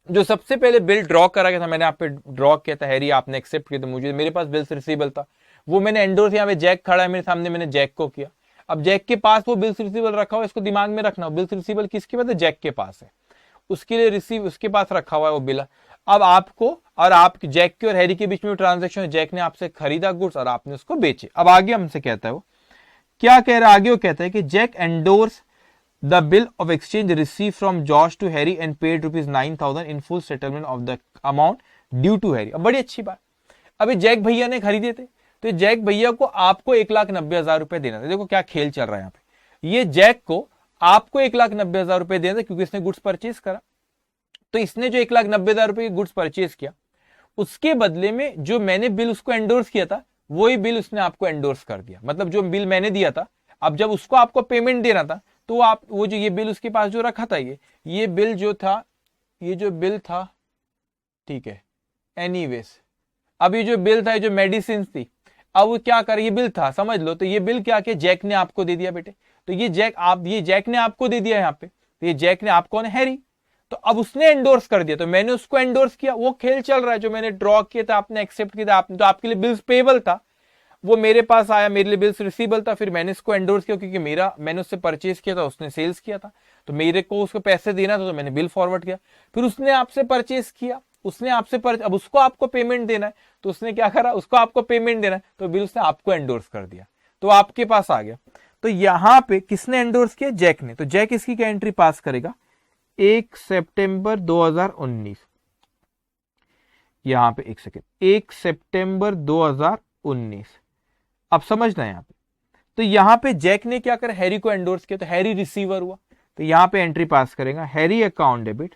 जो सबसे पहले बिल ड्रॉ करा गया था, मैंने आप पे ड्रॉ किया था, हैरी आपने एक्सेप्ट किया था, मुझे मेरे पास बिल्स रिसीवेबल था, वो मैंने एंडोर्स, यहाँ पे जैक खड़ा है मेरे सामने, मैंने जैक को किया। अब जैक के पास वो बिल्स रिसीवेबल रखा हुआ, इसको दिमाग में रखना, बिल्स रिसीवेबल किसके पास है, जैक के पास है, उसके लिए रिसीव उसके पास रखा हुआ है वो बिल। अब आपको और आप जैक के और हैरी के बीच में ट्रांजेक्शन, जैक ने आपसे खरीदा गुड्स और आपने उसको बेचे। अब आगे हमसे कहता है वो क्या कह रहा है, आगे वो कहता है कि Jack endorse the bill of exchange receive from George to Harry and paid ₹9,000 in full settlement of the amount due to Harry. अब बड़ी अच्छी बात, अभी जैक भैया ने खरीदे थे, तो जैक भैया को आपको 1,90,000 रुपए देना था। देखो क्या खेल चल रहा है यहाँ पे, ये जैक को आपको 1,90,000 रुपए देना था क्योंकि इसने गुड्स परचेज करा। तो इसने जो 1,90,000 रुपए की गुड्स परचेज किया, उसके बदले में जो मैंने बिल उसको एंडोर्स किया था, वही बिल उसने आपको एंडोर्स कर दिया। मतलब जो बिल मैंने दिया था, अब जब उसको आपको पेमेंट देना था, तो आप वो जो ये बिल उसके पास जो रखा था, ये बिल जो था, ये जो बिल था, ठीक है, एनीवेज, अब ये जो बिल था, ये जो मेडिसिन थी, अब वो क्या कर, ये बिल था समझ लो, तो ये बिल क्या किया, जैक ने आपको दे दिया बेटे। तो ये जैक ने आपको दे दिया यहाँ पे, तो ये जैक ने आपको ने हैरी, तो अब उसने एंडोर्स कर दिया, तो मैंने उसको एंडोर्स किया। वो खेल चल रहा है जो मैंने ड्रॉ किया था, आपने एक्सेप्ट किया था, आपने तो आपके लिए बिल्स पेबल था, वो मेरे पास आया, मेरे लिए बिल्स रिसीवेबल था, फिर मैंने इसको एंडोर्स किया क्योंकि मैंने उससे परचेज किया था, उसने सेल्स किया था, तो मेरे को उसको पैसे देना था, तो मैंने बिल फॉरवर्ड किया। फिर उसने आपसे परचेज किया, उसने आपसे अब उसको आपको पेमेंट देना है, तो उसने क्या करा, उसको आपको पेमेंट देना है, तो बिल उसने आपको एंडोर्स कर दिया, तो आपके पास आ गया। तो यहां पे किसने एंडोर्स किया, जैक ने। तो जैक इसकी क्या एंट्री पास करेगा, 1 सितंबर 2019, यहां पे 1 सेकेंड, 1 सितंबर 2019। अब समझना यहां पे, तो यहां पे जैक ने क्या करा, हैरी को एंडोर्स किया, तो हैरी रिसीवर हुआ, तो यहां पे एंट्री पास करेगा, Harry account debit,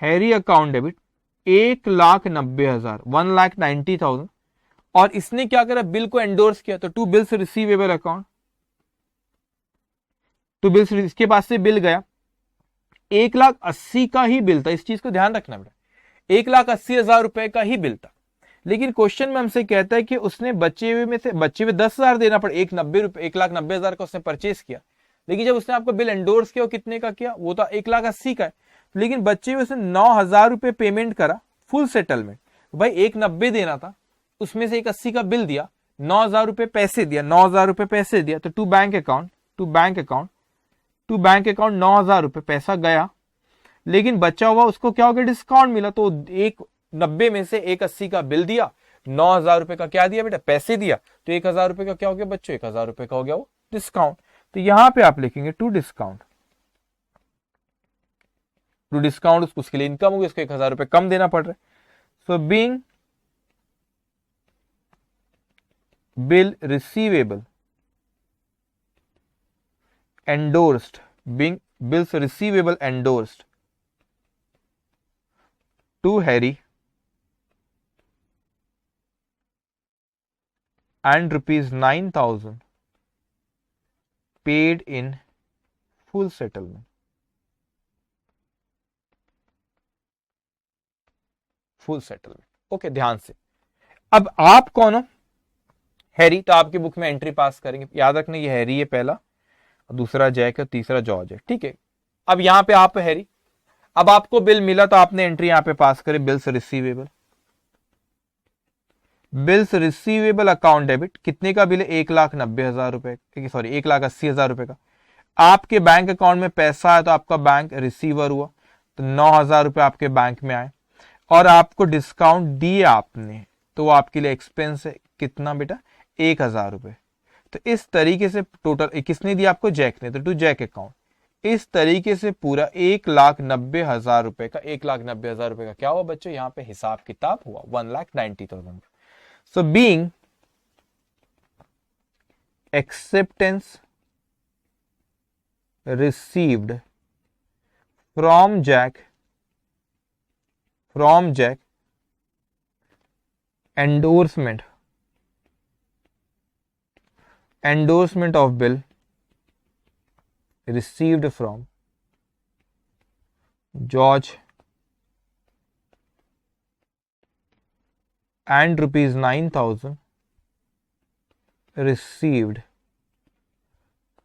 Harry account debit 1,90,000, 1,90,000, और इसने क्या करा, बिल को एंडोर्स किया, तो to bills receivable account, to bills, इसके पास से बिल गया, 1,80,000 का ही बिल था, इस चीज को ध्यान रखना बेटा, 1,80,000 रुपए का ही बिल था। लेकिन क्वेश्चन में हमसे कहता है कि उसने बचे हुए 10,000 देना पड़े, 1,90,000 का उसने परचेज किया, लेकिन जब उसने आपको बिल एंडोर्स किया, वो कितने का किया, वो तो 1,80,000 का है, लेकिन बच्चे हुए उसने 9,000 रुपए पेमेंट करा फुल सेटलमेंट। भाई 1,90,000 देना था, उसमें से 1,80,000 का बिल दिया, 9,000 रुपए पैसे दिया, 9,000 रुपए पैसे दिया, तो टू बैंक अकाउंट 9,000 रुपए पैसा गया, लेकिन बचा हुआ उसको क्या हो गया, डिस्काउंट मिला, तो 1,90,000 में से 1,80,000 का बिल दिया, 9,000 रुपए का क्या दिया बेटा, पैसे दिया, तो 1,000 रुपए का क्या हो गया बच्चों, 1,000 रुपए का हो गया वो डिस्काउंट। तो यहां पे आप लिखेंगे टू डिस्काउंट, उसके लिए इनकम होगी, उसको 1,000 रुपए कम देना पड़ रहा है। So being bill receivable endorsed, being bills receivable endorsed to Harry and ₹9,000 paid in full settlement. Full settlement. Okay, ध्यान से, अब आप कौन हो, हैरी, तो आपकी बुक में एंट्री पास करेंगे, याद रखना ये हैरी है पहला, दूसरा जैक है, तीसरा जॉर्ज है, ठीक है। अब यहां पे आप हैरी, अब आपको बिल मिला, तो आपने एंट्री यहां पे पास करी, बिल्स रिसीवेबल अकाउंट डेबिट, कितने का बिल है, 1,90,000 रुपए, सॉरी 1,80,000 रुपए का। आपके बैंक अकाउंट में पैसा है, तो आपका बैंक रिसीवर हुआ, तो 9,000 रुपए आपके बैंक में आए, और आपको डिस्काउंट दिया आपने, तो वो आपके लिए एक्सपेंस है, कितना बेटा, 1,000 रुपए। तो इस तरीके से टोटल किसने दिया आपको, जैक ने, तो टू जैक अकाउंट, इस तरीके से पूरा 1,90,000 रुपए का, 1,90,000 रुपए का क्या हुआ बच्चों, यहां पे हिसाब किताब हुआ, 1,90,000। So being acceptance received from Jack endorsement of bill received from George and rupees 9,000 received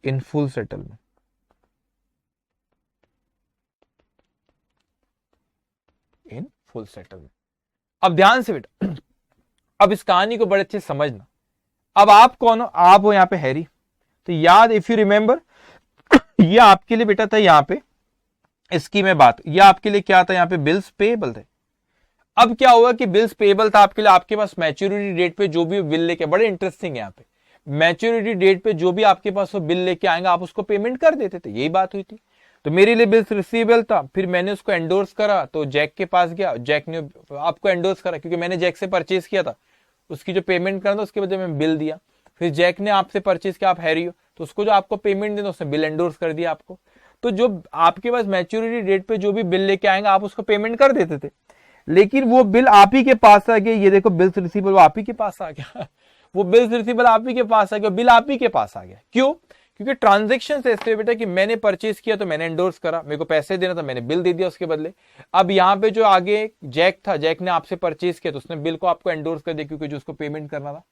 in full settlement. In full settlement. अब ध्यान से बेटा, अब इस कहानी को बड़े अच्छे से समझना। अब आप कौन हो? आप हो यहाँ पे हैरी। तो याद, इफ यू रिमेंबर, ये आपके लिए बेटा था यहाँ पे, इसकी मैं बात, ये आपके लिए क्या था यहाँ पे? बिल्स पेएबल थे। अब क्या हुआ कि बिल्स पेएबल था आपके लिए, आपके पास मैच्योरिटी डेट पे जो भी बिल लेके, बड़े इंटरेस्टिंग है यहाँ पे, मैच्योरिटी डेट पे जो भी आपके पास वो बिल लेके आएंगे आप उसको पेमेंट कर देते थे, यही बात हुई थी। तो मेरे लिए बिल्स रिसीवेबल था, फिर मैंने उसको एंडोर्स करा, तो जैक के पास गया, जैक ने आपको एंडोर्स करा क्योंकि मैंने जैक से परचेज किया था, उसकी जो पेमेंट करना था उसके बदले में बिल दिया। फिर जैक ने आपसे परचेज किया, आप हैरी हो, तो उसको जो आपको पेमेंट देना उसने बिल एंडोर्स कर दिया आपको। तो जो आपके पास मैच्योरिटी डेट पे जो भी बिल लेके आएंगे आप उसको पेमेंट कर देते थे, लेकिन वो बिल आप ही के पास आ गया। ये देखो बिल्स रिसीवेबल आप ही के पास आ गया वो बिल्स रिसीवेबल आप ही के पास आ गया, बिल आप ही के पास आ गया। क्यों? क्योंकि ट्रांजैक्शन ऐसे बेटा कि मैंने परचेज किया तो मैंने एंडोर्स करा, मेरे को पैसे देना था, मैंने बिल दे दिया उसके बदले। अब यहाँ पे जो आगे जैक था, जैक ने आपसे परचेज किया तो उसने बिल को आपको एंडोर्स कर दिया क्योंकि जो उसको पेमेंट करना था।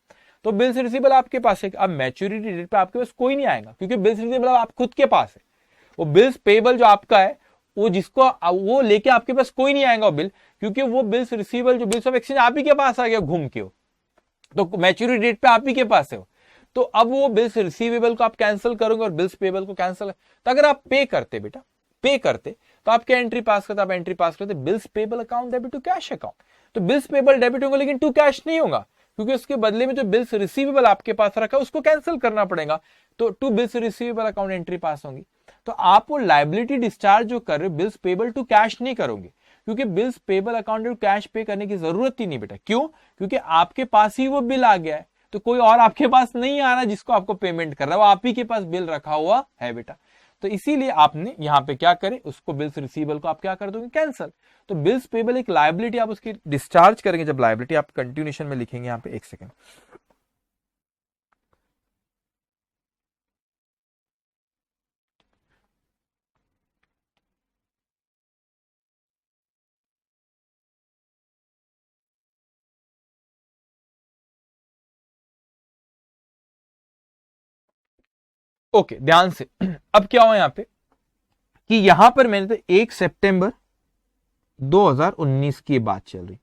तो बिल्स रिसीवेबल आपके पास है। अब मैच्योरिटी डेट पे आपके पास कोई नहीं आएगा क्योंकि बिल्स रिसीवेबल आप खुद के पास है। वो बिल्स पेएबल जो आपका है वो जिसको वो लेके आपके पास कोई नहीं आएगा बिल, क्योंकि वो बिल्स रिसीवेबल जो बिल्स ऑफ एक्सचेंज आप ही के पास आ गया घूम के, हो तो मैच्योरिटी डेट पे आप ही के पास है। तो अब वो बिल्स रिसीवेबल को आप कैंसिल करोगे और बिल्स पेएबल को कैंसिल। तो अगर आप पे करते बेटा, पे करते तो आप क्या एंट्री पास करते? आप एंट्री पास करते bills payable account debit to cash account. तो बिल्स पेएबल डेबिट होगा लेकिन टू कैश नहीं होगा, क्योंकि उसके बदले में जो बिल्स रिसीवेबल आपके पास रखा है उसको कैंसिल करना पड़ेगा। तो to bills receivable account entry pass होंगी। तो आप वो लायबिलिटी डिस्चार्ज जो कर रहे हो बिल्स पेएबल टू कैश नहीं करोगे, क्योंकि bills payable account to cash pay करने की जरूरत ही नहीं बेटा। क्यों? क्योंकि आपके पास ही वो बिल आ गया है, तो कोई और आपके पास नहीं आ रहा जिसको आपको पेमेंट कर रहा है, वो आप ही के पास बिल रखा हुआ है बेटा। तो इसीलिए आपने यहां पे क्या करे, उसको बिल्स रिसीवेबल को आप क्या कर दोगे? कैंसिल। तो बिल्स पेएबल एक लायबिलिटी, आप उसकी डिस्चार्ज करेंगे जब लायबिलिटी, आप कंटिन्यूएशन में लिखेंगे यहां पे, एक सेकेंड। ओके ध्यान से। अब क्या हुआ यहां पे कि यहां पर मैंने तो 1 सितंबर 2019 की बात चल रही।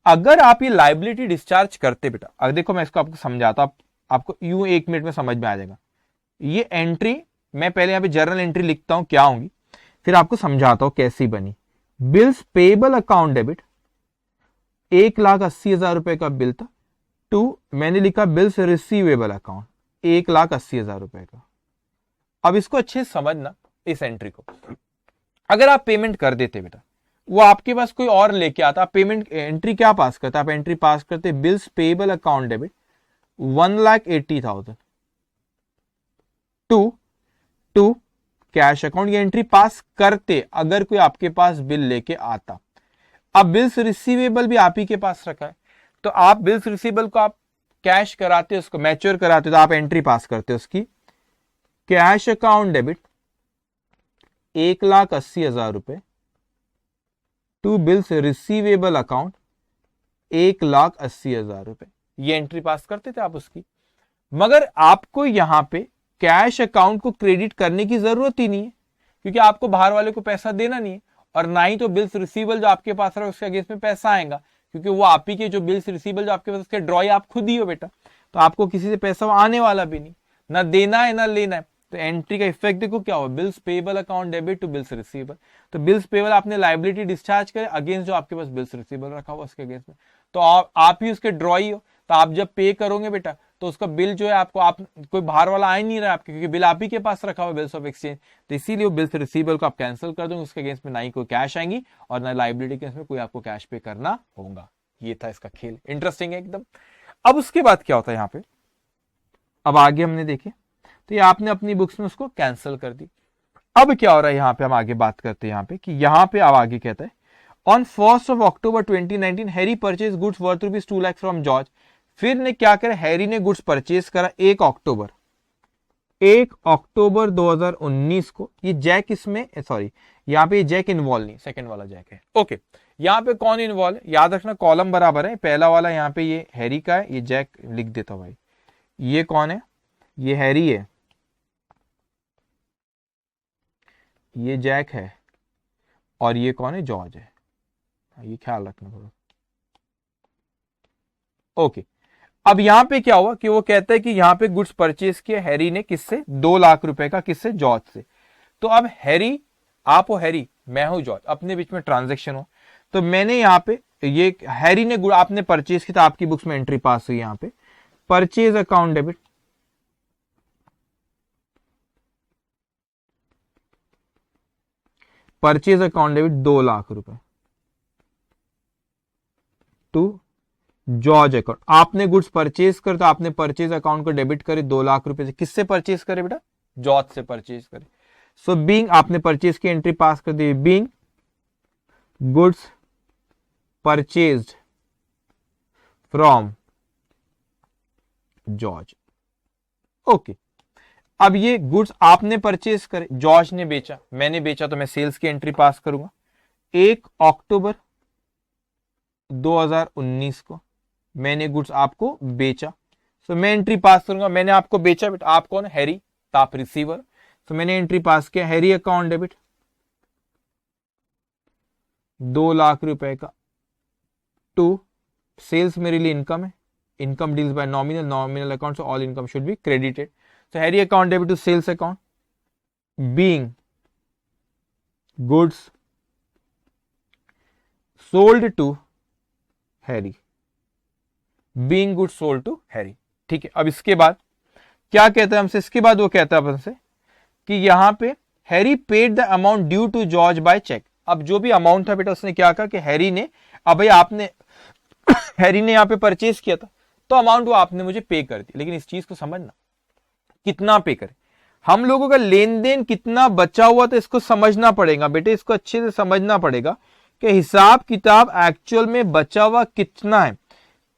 अगर आप ये लायबिलिटी डिस्चार्ज करते बेटा, अगर देखो मैं इसको आपको समझाता, आपको यूं 1 मिनट में समझ में आ जाएगा। ये एंट्री मैं पहले यहां पे जर्नल एंट्री लिखता हूं क्या होंगी, फिर आपको समझाता हूं कैसी बनी। बिल्स पेएबल अकाउंट डेबिट 1,80,000 रुपए का बिल था, टू मैंने लिखा बिल्स रिसीवेबल अकाउंट 1,80,000 रुपए का। अब इसको अच्छे से समझना इस एंट्री को। अगर आप पेमेंट कर देते बेटा, वो आपके पास कोई और लेके आता, पेमेंट एंट्री क्या पास करता? आप एंट्री पास करते bills payable account debit 1,80,000 to cash account, ये एंट्री पास करते अगर कोई आपके पास बिल लेके आता। अब बिल्स रिसीवेबल भी आप ही के पास रखा है, तो आप बिल्स रिसीवेबल को आप कैश कराते, उसको मैच्योर कराते, तो आप एंट्री पास करते उसकी कैश अकाउंट डेबिट 1,80,000 रुपए टू बिल्स रिसीवेबल अकाउंट 1,80,000 रुपए, ये एंट्री पास करते थे आप उसकी। मगर आपको यहां पे कैश अकाउंट को क्रेडिट करने की जरूरत ही नहीं है, क्योंकि आपको बाहर वाले को पैसा देना नहीं है, और ना ही तो बिल्स रिसीवेबल जो आपके पास रहा उसके अगेंस्ट में पैसा आएगा, क्योंकि वो आप ही के जो बिल्स रिसीवेबल जो आपके पास उसके ड्रॉई आप खुद ही हो बेटा, तो आपको किसी से पैसा आने वाला भी नहीं, ना देना है ना लेना है। तो एंट्री का इफेक्ट देखो क्या हुआ, bills payable account debit to bills receivable. तो बिल्स पेएबल आपने लायबिलिटी डिस्चार्ज करे अगेंस्ट जो आपके पास बिल्स रिसीवेबल रखा हुआ उसके अगेंस्ट में, तो आप ही उसके ड्रॉई हो। तो आप जब पे करोगे बेटा तो उसका बिल जो है आपको, आप कोई बाहर वाला आ ही नहीं रहा आपके, क्योंकि बिल आप ही के पास रखा हुआ बिल्स ऑफ एक्सचेंज। तो इसीलिए वो बिल्स रिसीवेबल को आप कैंसिल कर दोगे, उसके अगेंस्ट में ना ही कोई कैश आएंगी और ना लायबिलिटी के में कोई आपको कैश पे करना होगा। ये था इसका खेल, इंटरेस्टिंग है एकदम। अब उसके बाद क्या होता है यहाँ पे, अब आगे हमने देखे, तो ये आपने अपनी बुक्स में उसको कैंसिल कर दी। अब क्या हो रहा है यहां पे, हम आगे बात करते हैं यहां पे कि यहां पे अब आगे कहता है on 1st of October 2019 Harry purchase goods worth rupees 2 lakh from George. फिर ने क्या करा, हैरी ने गुड्स परचेज करा 1 अक्टूबर 2019 को। ये जैक इसमें सॉरी यहाँ पे जैक इन्वॉल्व नहीं, सेकंड वाला जैक है। ओके, यहाँ पे कौन इन्वॉल्व है, याद रखना कॉलम बराबर है, पहला वाला यहाँ पे ये हैरी का है, ये जैक लिख देता हूं भाई। ये कौन है, ये हैरी है, ये जैक है, और ये कौन है, जॉर्ज है। ये ख्याल रखना थोड़ा। ओके, अब यहां पे क्या हुआ कि वो कहता है कि यहां पे गुड्स परचेज किया हैरी ने, किससे, 2 लाख रुपए का, किससे, जॉर्ज से। तो अब हैरी, आप हो हैरी, मैं हूं जॉर्ज, अपने बीच में ट्रांजैक्शन हो। तो मैंने यहां पे ये हैरी ने आपने परचेज की, तो आपकी बुक्स में एंट्री पास हुई यहां पे purchase account debit, purchase account debit 2 lakh रुपए टू जॉर्ज अकाउंट। आपने गुड्स परचेज कर, तो आपने परचेज अकाउंट को डेबिट करे 2 लाख रुपए से। किससे परचेज करे बेटा, जॉर्ज से परचेज करे। सो बीइंग, आपने परचेज की एंट्री पास कर दी, being goods purchased from George. Okay, अब ये गुड्स आपने परचेज करे, जॉर्ज ने बेचा, मैंने बेचा, तो मैं सेल्स की एंट्री पास करूंगा 1 अक्टूबर 2019 को मैंने गुड्स आपको बेचा। सो मैं एंट्री पास करूंगा, मैंने आपको बेचा बेटा, आप कौन, हैरी, तो आप रिसीवर। तो मैंने एंट्री पास किया, हैरी अकाउंट डेबिट 2 लाख रुपए का टू सेल्स, मेरे लिए इनकम है, income deals by nominal, nominal account, so all income should be credited. So Harry account debit to sales account, being goods sold to Harry, being goods sold to Harry. ठीक है, अब इसके बाद क्या कहता है हमसे, इसके बाद वो कहता है हमसे कि यहां पे Harry paid the amount due to George by cheque. अब जो भी अमाउंट था बेटा, उसने क्या कहा कि हैरी ने, अब भाई आपने हैरी ने यहां पे परचेज किया था, तो अमाउंट वो आपने मुझे पे कर दी। लेकिन इस चीज को समझना, कितना पे करे, हम लोगों का लेन देन कितना बचा हुआ, तो इसको समझना पड़ेगा बेटे, इसको अच्छे से समझना पड़ेगा कि हिसाब किताब एक्चुअल में बचा हुआ कितना है,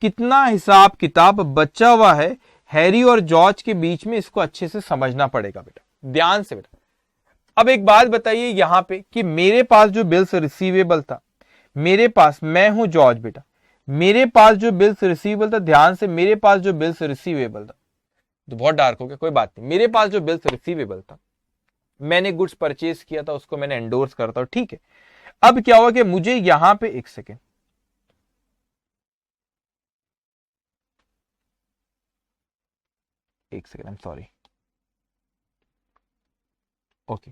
कितना हिसाब किताब बचा हुआ है हैरी और जॉर्ज के बीच में, इसको अच्छे से समझना पड़ेगा बेटा, ध्यान से बेटा। अब एक बात बताइए यहां पे कि मेरे पास जो बिल्स रिसीवेबल था, मेरे पास, मैं हूं जॉर्ज बेटा, मेरे पास जो बिल्स रिसीवेबल था, ध्यान से, मेरे पास जो बिल्स रिसीवेबल था, तो बहुत डार्क हो गया, कोई बात नहीं, मेरे पास जो बिल्स रिसीवेबल था, मैंने गुड्स परचेज किया था, उसको मैंने एंडोर्स करता हूं, ठीक है। अब क्या हुआ कि मुझे यहां पे, एक second, I am sorry, okay.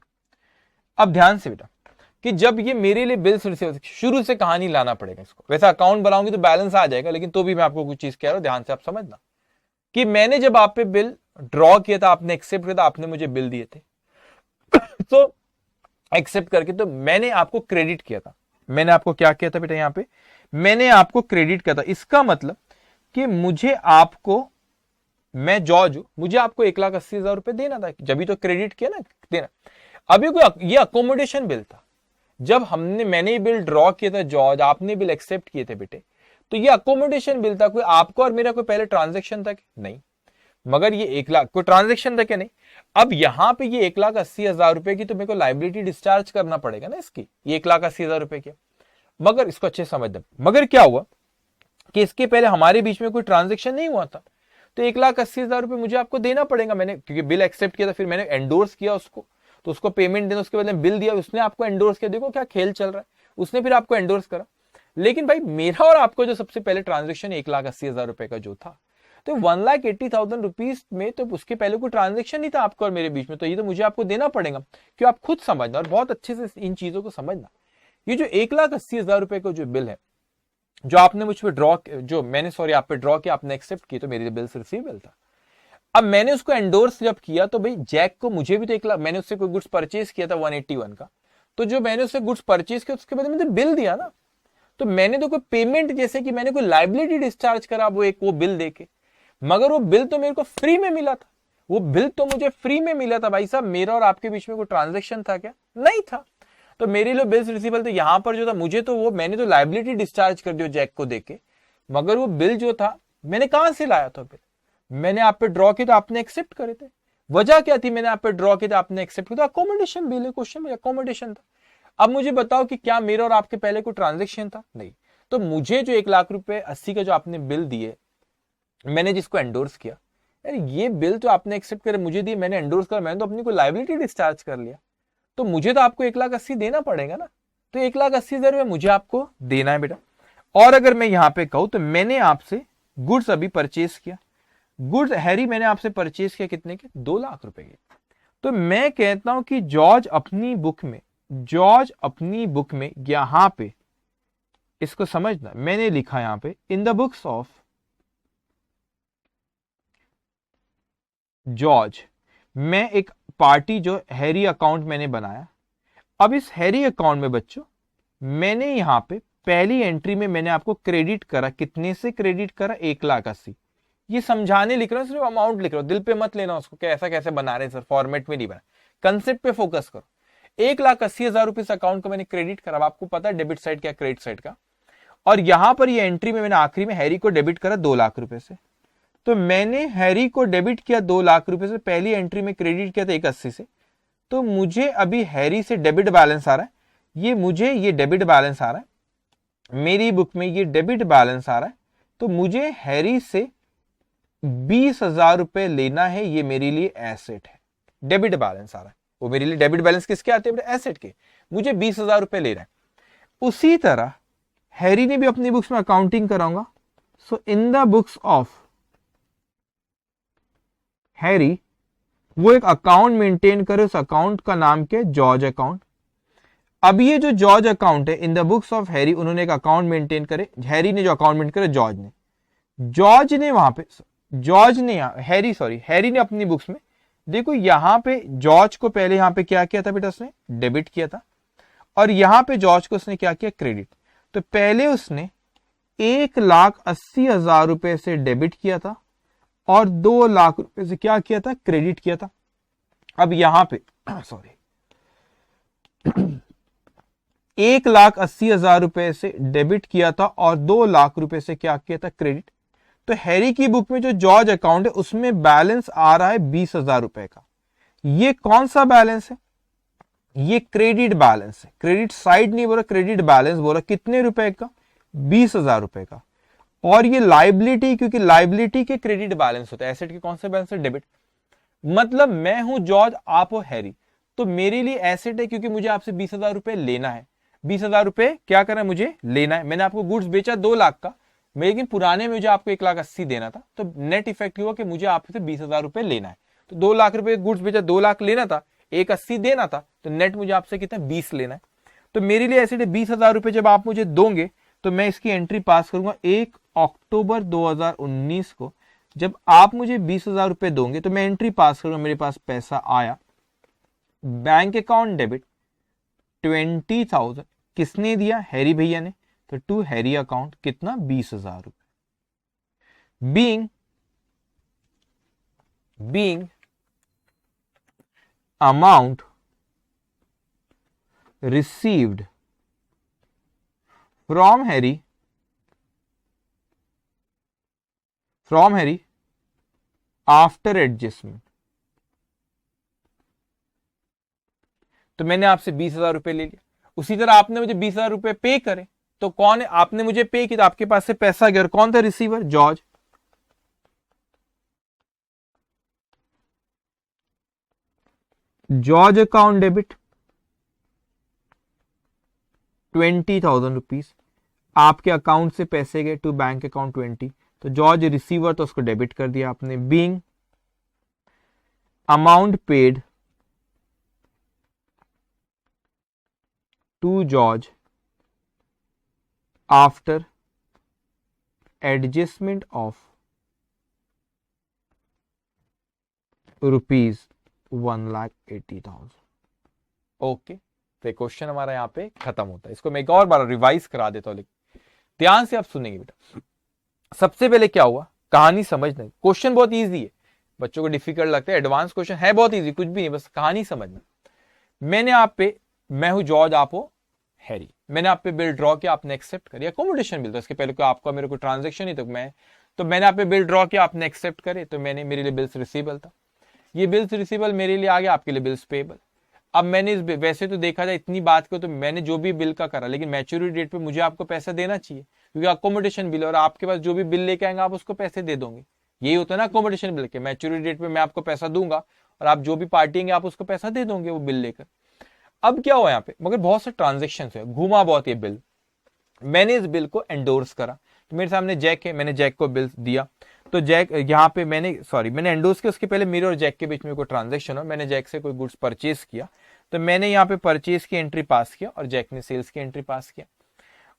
अब ध्यान से बेटा कि जब ये मेरे लिए बिल्स रिसीव, शुरू से कहानी लाना पड़ेगा इसको, वैसे अकाउंट बनाऊंगी तो बैलेंस आ जाएगा, लेकिन तो भी मैं आपको कुछ चीज कह रहा हूं, ध्यान से आप समझना कि मैंने जब आप पे बिल ड्रॉ किया था, आपने एक्सेप्ट किया था, आपने मुझे बिल दिए थे तो एक्सेप्ट करके, तो मैंने आपको क्रेडिट किया था, मैंने आपको क्या किया था बेटा, यहां पे मैंने आपको क्रेडिट किया था। इसका मतलब कि मुझे आपको, मैं जॉर्ज हूं, मुझे आपको 1,80,000 रुपए देना था, जब भी तो क्रेडिट किया ना, देना। अभी कोई ये अकोमोडेशन बिल था, जब मैंने बिल ड्रॉ किया था जॉर्ज, आपने बिल एक्सेप्ट किए थे बेटे, तो ये अकोमोडेशन बिल था। कोई आपको और मेरा कोई पहले ट्रांजैक्शन था नहीं, मगर ये 1 लाख कोई ट्रांजैक्शन था क्या, नहीं। अब यहां पे ये 1,80,000 रुपए की तो मेरे को लाइबिलिटी डिस्चार्ज करना पड़ेगा ना इसकी, ये 1,80,000 रुपए की। मगर इसको अच्छे समझ, मगर क्या हुआ कि इसके पहले हमारे बीच में कोई ट्रांजेक्शन नहीं हुआ था, तो 1,80,000 रुपए मुझे आपको देना पड़ेगा। मैंने क्योंकि बिल एक्सेप्ट किया था, फिर मैंने एंडोर्स किया उसको, तो उसको पेमेंट देना, उसके बाद बिल दिया, उसने आपको एंडोर्स किया। देखो क्या खेल चल रहा है, उसने फिर आपको एंडोर्स करा। लेकिन भाई मेरा और आपको जो सबसे पहले ट्रांजेक्शन 1,80,000 रुपए का जो था, तो 1,80,000 रुपीज में तो उसके पहले कोई ट्रांजेक्शन नहीं था आपको और मेरे बीच में, तो ये तो मुझे आपको देना पड़ेगा। क्यों, आप खुद समझना और बहुत अच्छे से इन चीजों को समझना। ये जो 1,80,000 रुपए का जो बिल है, जो आपने मुझ पर ड्रॉ, जो मैंने सॉरी आप पे ड्रॉ किया, आपने एक्सेप्ट किया, तो मेरे बिल रिसीवेबल था। अब मैंने उसको एंडोर्स जब किया, तो भाई जैक को मुझे भी तो 1 लाख, मैंने उससे कोई गुड्स परचेज किया था 181 का, तो जो मैंने उससे गुड्स परचेज किया उसके बाद मैंने बिल दिया ना, तो मैंने तो कोई पेमेंट, जैसे कि मैंने कोई लाइबिलिटी डिस्चार्ज करा वो बिल देके, मगर वो बिल तो मेरे को फ्री में मिला था। वो बिल तो मुझे फ्री में मिला था भाई साहब, मेरा और आपके बीच में कोई ट्रांजेक्शन था क्या? नहीं था। तो मेरे लिए बिल्स रिसीवेबल, तो यहां पर जो था मुझे तो वो मैंने तो लाइबिलिटी डिस्चार्ज कर दिया जैक को देके, मगर वो बिल जो था मैंने कहां से लाया था? बिल मैंने आप पे ड्रॉ किया तो आपने एक्सेप्ट करे थे। वजह क्या थी? मैंने आप पे ड्रॉ किया था, आपने एक्सेप्ट किया, अकोमोडेशन बिल है, क्वेश्चन में अकोमोडेशन था। अब मुझे बताओ कि क्या मेरा और आपके पहले कोई ट्रांजेक्शन था? नहीं। तो मुझे जो 1,80,000 का जो आपने बिल दिए, मैंने जिसको एंडोर्स किया, यार ये बिल तो आपने एक्सेप्ट करे मुझे दिए, मैंने एंडोर्स कर, मैंने तो अपनी कोई लाइबिलिटी डिस्चार्ज कर लिया, तो मुझे तो आपको 1,80,000 देना पड़ेगा ना। तो 1,80,000 रुपये मुझे आपको देना है बेटा। और अगर मैं यहां पे कहूं तो मैंने आपसे गुड्स अभी परचेज किया, गुड्स हैरी मैंने आपसे परचेज किया कितने के? 2,00,000 रुपए के। तो मैं कहता हूं कि जॉर्ज अपनी बुक में यहां पे, इसको समझना, मैंने लिखा यहां पे in the books of George, मैं एक पार्टी जो हैरी अकाउंट मैंने बनाया। अब इस हैरी अकाउंट में बच्चों मैंने यहां पे पहली एंट्री में मैंने आपको क्रेडिट करा, कितने से क्रेडिट करा? 1,80,000। ये समझाने लिख रहा हूं, सिर्फ अमाउंट लिख रहा हूं, दिल पे मत लेना उसको कैसा कैसे बना रहे सर, फॉर्मेट में नहीं बना, कंसेप्ट पे फोकस करो। 1,80,000 रुपए अकाउंट को मैंने क्रेडिट करा। आपको पता है डेबिट साइड क्या क्रेडिट साइड का। और यहां पर ये एंट्री में मैंने आखिरी में हैरी को डेबिट करा 2,00,000 रुपए से। तो मैंने हैरी को डेबिट किया 2,00,000 रुपए से, पहली एंट्री में क्रेडिट किया था 1,80,000 से। तो मुझे अभी हैरी से डेबिट बैलेंस आ रहा है, ये डेबिट बैलेंस आ रहा है मेरी बुक में, ये डेबिट बैलेंस आ रहा है। तो मुझे हैरी से 20,000 रुपए लेना है, ये मेरे लिए एसेट है, डेबिट बैलेंस आ रहा है। वो मेरे लिए डेबिट बैलेंस किसके आते हैं? एसेट के। मुझे 20,000 रुपए ले रहा है। उसी तरह हैरी ने भी अपनी बुक्स में अकाउंटिंग कराऊंगा। So in the books of Harry, वो एक अकाउंट मेंटेन करे, उस अकाउंट का नाम क्या? George account. अब ये जो जॉर्ज अकाउंट है, इन द बुक्स ऑफ हैरी, उन्होंने एक अकाउंट मेंटेन करे, हैरी ने जो अकाउंट मेंटेन करे, जॉर्ज ने वहां पे, हैरी ने अपनी बुक्स में, देखो यहां पे जॉर्ज को पहले यहां पे क्या किया था बेटा? उसने डेबिट किया था, और यहां पे जॉर्ज को उसने क्या किया? क्रेडिट। तो पहले उसने 1,80,000 रुपए से डेबिट किया था और 2,00,000 रुपए से क्या किया था? क्रेडिट किया था। अब यहां पे 1,80,000 रुपए से डेबिट किया था और 2,00,000 रुपए से क्या किया था? क्रेडिट। तो हैरी की बुक में जो जॉर्ज अकाउंट है उसमें बैलेंस आ रहा है 20,000 रुपए का। ये कौन सा बैलेंस है? ये क्रेडिट बैलेंस है। क्रेडिट साइड नहीं बोला, क्रेडिट बैलेंस बोला। कितने रुपए का? 20,000 रुपए का। और ये लाइबिलिटी, क्योंकि लाइबिलिटी के क्रेडिट बैलेंस होता है, एसेट के कौन से बैलेंस है? डेबिट। मतलब मैं हूं जॉर्ज, आप हो हैरी, तो मेरे लिए एसेट है क्योंकि मुझे आपसे 20,000 रुपए लेना है। 20,000 रुपए क्या करना है? मुझे लेना है। मैंने आपको गुड्स बेचा 2,00,000 का, लेकिन पुराने में मुझे आपको 1,80,000 देना था, तो नेट इफेक्ट हुआ कि मुझे आपसे 20,000 रुपए लेना है। तो 2,00,000 रुपए गुड्स बेचा, 2,00,000 लेना था, 1,80,000 देना था, तो नेट मुझे आपसे कितना? 20 लेना है। तो मेरे लिए एसेट है 20,000 रुपए। जब आप मुझे दोगे तो मैं इसकी एंट्री पास करूंगा 1 अक्टूबर 2019 को। जब आप मुझे 20,000 रुपए दोगे तो मैं एंट्री पास करूंगा, मेरे पास पैसा आया, बैंक अकाउंट डेबिट 20,000। किसने दिया? हैरी भैया ने। तो टू हैरी अकाउंट कितना? 20,000 रुपए। Being amount received from Harry after adjustment. तो मैंने आपसे 20,000 रुपए ले लिया, उसी तरह आपने मुझे 20,000 रुपए पे करे। तो कौन है? आपने मुझे पे किया, तो आपके पास से पैसा गया, और कौन था receiver? George. George account debit 20,000 rupees, आपके अकाउंट से पैसे गए टू बैंक अकाउंट 20, तो जॉर्ज रिसीवर, तो उसको डेबिट कर दिया आपने। Being amount paid to George after adjustment of ₹1,80,000। Okay, तो क्वेश्चन हमारा यहां पे खत्म होता है। इसको मैं एक और बार रिवाइज करा देता हूं, लेकिन ध्यान से आप सुनेंगे बेटा। सबसे पहले क्या हुआ, कहानी समझना। क्वेश्चन बहुत इजी है, बच्चों को डिफिकल्ट लगता है, एडवांस क्वेश्चन है बहुत इजी, कुछ भी नहीं, बस कहानी समझना। मैंने आप पे, मैं हूं जॉर्ज, आप हो हैरी, मैंने आप पे बिल ड्रॉ किया, आपने एक्सेप्ट करिए, अकोमोडेशन बिल, तो इसके पहले कोई आपका मेरे को ट्रांजेक्शन ही, तो मैंने आप पे बिल ड्रॉ किया, आपने एक्सेप्ट करे, तो मैंने, मेरे लिए बिल्स रिसीवेबल था, ये बिल्स रिसीवेबल मेरे लिए आ गया, आपके लिए बिल्स पेबल। अब मैंने वैसे तो देखा जाए इतनी बात को, तो मैंने जो भी बिल का करा, लेकिन मैच्योरिटी डेट पे मुझे आपको पैसा देना चाहिए, क्योंकि अकोमोडेशन बिल, और आपके पास जो भी बिल लेके आएंगे आप उसको पैसे दे दोगे, यही होता है ना अकोमोडेशन बिल के, मैच्योरिटी डेट पे मैं आपको पैसा दूंगा और आप जो भी पार्टिएंगे आप उसको पैसा दे दोगे वो बिल लेकर। अब क्या हुआ यहाँ पे, मगर बहुत से ट्रांजेक्शन है, घूमा बहुत ये बिल, मैंने इस बिल को एंडोर्स करा, तो मेरे सामने जैक है, मैंने जैक को बिल दिया, तो जैक यहाँ पे मैंने एंडोर्स किया, उसके पहले मेरे और जैक के बीच में कोई ट्रांजेक्शन हो, मैंने जैक से कोई गुड्स परचेज किया, तो मैंने यहाँ पे परचेज की एंट्री पास किया और जैक ने सेल्स की एंट्री पास किया।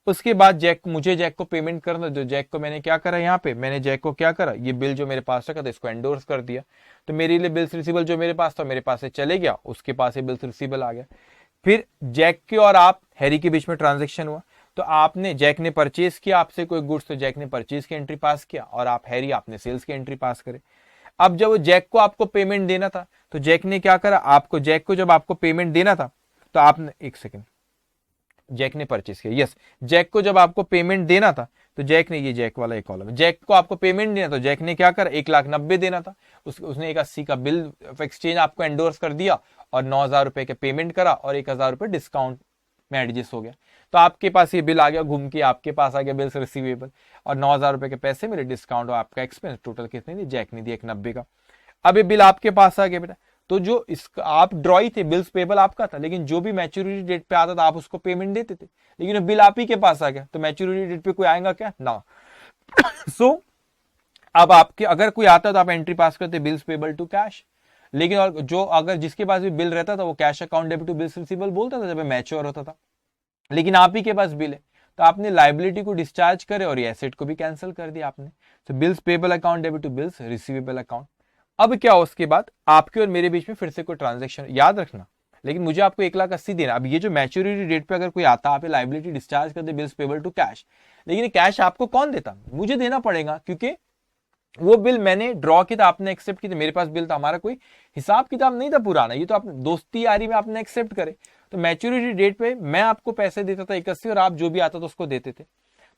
उसके बाद मुझे जैक को पेमेंट करना, जो जैक को मैंने क्या करा, यहाँ पे मैंने जैक को क्या करा, ये बिल जो मेरे पास रखा था इसको एंडोर्स कर दिया, तो मेरे लिए बिल्स रिसीवेबल जो मेरे पास था मेरे पास से चले गया, उसके पास बिल्स रिसीवेबल आ गया। फिर जैक के और आप हैरी के बीच में ट्रांजेक्शन हुआ, तो आपने, जैक ने परचेज किया आपसे कोई गुड्स, तो जैक ने परचेज की एंट्री पास किया, और आप हैरी आपने सेल्स की एंट्री पास करे। अब जब जैक को आपको पेमेंट देना था, तो जैक ने क्या करा, आपको, जैक को जब आपको पेमेंट देना था, तो आपने, एक सेकेंड, जैक ने परचेज किया, यस, जैक को जब आपको पेमेंट देना था, तो जैक ने, ये जैक वाला एक कॉलम है, जैक को आपको पेमेंट देना, तो जैक ने क्या करा, 1,90,000 देना था, उसने 1,80,000 का बिल ऑफ एक्सचेंज आपको एंडोर्स कर दिया और 9,000 रुपए के पेमेंट करा और 1,000 रुपए डिस्काउंट में एडजस्ट हो गया, तो आपके पास ये बिल आ गया घूम के, आपके पास आ गया बिल्स रिसीवेबल, और 9,000 रुपए के पैसे मेरे डिस्काउंट और आपका एक्सपेंस, टोटल कितने दिए, जैक ने दिए 1,90,000 का। अब ये बिल आपके पास आ गया बेटा, तो जो इसका आप ड्रॉई थे, बिल्स पेबल आपका था, लेकिन जो भी मैच्योरिटी डेट पे आता था आप उसको पेमेंट देते थे, लेकिन बिल आप ही के पास आ गया, तो मैच्योरिटी डेट पे कोई आएगा क्या ना। सो अब आपके अगर कोई आता तो आप एंट्री पास करते बिल्स पेबल टू कैश, लेकिन और जो अगर जिसके पास भी बिल रहता था वो cash account debit to bills receivable बोलता था जब मैच्योर होता था, लेकिन आप ही के पास बिल है, तो आपने लाइबिलिटी को डिस्चार्ज करे और ये एसेट को भी कैंसिल कर दिया आपने, तो bills payable account debit to bills receivable account. अब क्या हो, उसके बाद आपके और मेरे बीच में फिर से कोई ट्रांजेक्शन, याद रखना, लेकिन मुझे आपको 1,80,000 देना। अब ये जो मैच्योरिटी डेट पे अगर कोई आता, आप लाइबिलिटी डिस्चार्ज कर दे बिल्स पेबल टू कैश, लेकिन कैश आपको कौन देता, मुझे देना पड़ेगा, क्योंकि वो बिल मैंने ड्रॉ किया था, आपने एक्सेप्ट किया, मेरे पास बिल था, हमारा कोई हिसाब किताब नहीं था पुराना, ये तो आपने दोस्ती यारी में आपने एक्सेप्ट करे, तो मैच्योरिटी डेट पे मैं आपको पैसे देता था 1,80,000 और आप जो भी आता था उसको देते थे,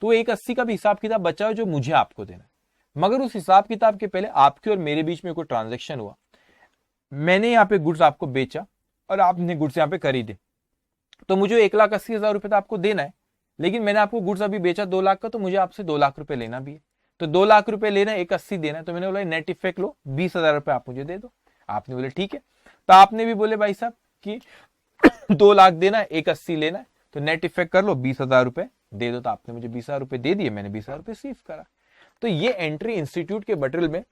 तो 1,80,000 का भी हिसाब किताब बचा जो मुझे आपको देना, मगर उस हिसाब किताब के पहले आपके और मेरे बीच में कोई ट्रांजेक्शन हुआ, मैंने यहाँ पे गुड्स आपको बेचा और आपने गुड्स यहाँ पे खरीदे, तो मुझे 1,80,000 रुपए तो आपको देना है, लेकिन मैंने आपको गुड्स अभी बेचा 2 लाख का, तो मुझे आपसे 2 लाख रुपए लेना भी है, तो 2 लाख रुपए लेना, 1,80,000 देना है, तो मैंने बोला नेट इफेक्ट लो 20,000 रुपए आप मुझे दे दो, आपने बोले ठीक है, तो आपने भी बोले भाई साहब कि 2 लाख देना है 1,80,000 लेना है, तो नेट इफेक्ट कर लो 20,000 रुपए दे दो, तो आपने मुझे 20,000 रुपए दे दिए, मैंने 20,000 रुपए रिसीव करा। तो ये एंट्री इंस्टीट्यूट के मटेरियल में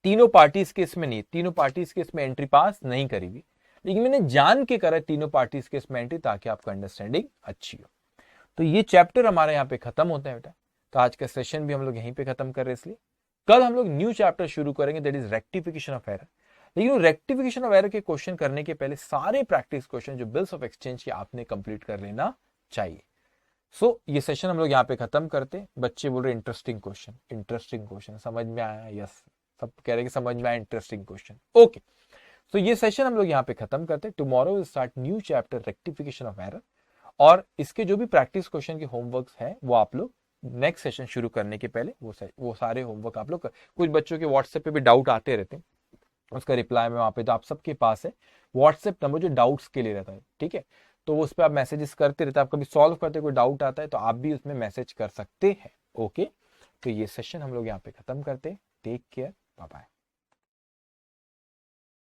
तीनों पार्टीज के इसमें नहीं, तीनों पार्टीज के इसमें एंट्री पास नहीं करी हुई, लेकिन मैंने जान के करा तीनों पार्टीज के इसमें एंट्री, ताकि आपका अंडरस्टैंडिंग अच्छी हो। तो ये चैप्टर हमारे यहाँ पे खत्म होता है बेटा, तो आज का सेशन भी हम लोग यहीं पे खत्म कर रहे हैं, इसलिए कल हम लोग न्यू चैप्टर शुरू करेंगे, that is rectification of error. लेकिन रेक्टिफिकेशन ऑफ एरर के क्वेश्चन करने के पहले सारे प्रैक्टिस क्वेश्चन जो बिल्स ऑफ एक्सचेंज के आपने कंप्लीट कर लेना चाहिए। सो ये सेशन हम लोग यहाँ पे खत्म करते। बच्चे बोल रहे इंटरेस्टिंग क्वेश्चन समझ में आया? यस, सब कह रहे कि समझ में आया, इंटरेस्टिंग क्वेश्चन। ओके, सो ये सेशन हम लोग यहाँ पे खत्म करते। Tomorrow will start new chapter rectification of error, और इसके जो भी प्रैक्टिस क्वेश्चन के होमवर्क्स हैं वो आप लोग नेक्स्ट सेशन शुरू करने के पहले वो सारे होमवर्क आप लोग कुछ बच्चों के व्हाट्सएप पे भी डाउट आते रहते हैं, उसका रिप्लाई में वहां पे तो आप सबके पास है व्हाट्सएप नंबर जो डाउट्स के लिए रहता है, ठीक है, तो उस पर आप मैसेजेस करते रहते हैं, आप कभी सॉल्व करते कोई डाउट आता है तो आप भी उसमें मैसेज कर सकते हैं। ओके, तो ये सेशन हम लोग यहाँ पे खत्म करते हैं। Take care, bye bye.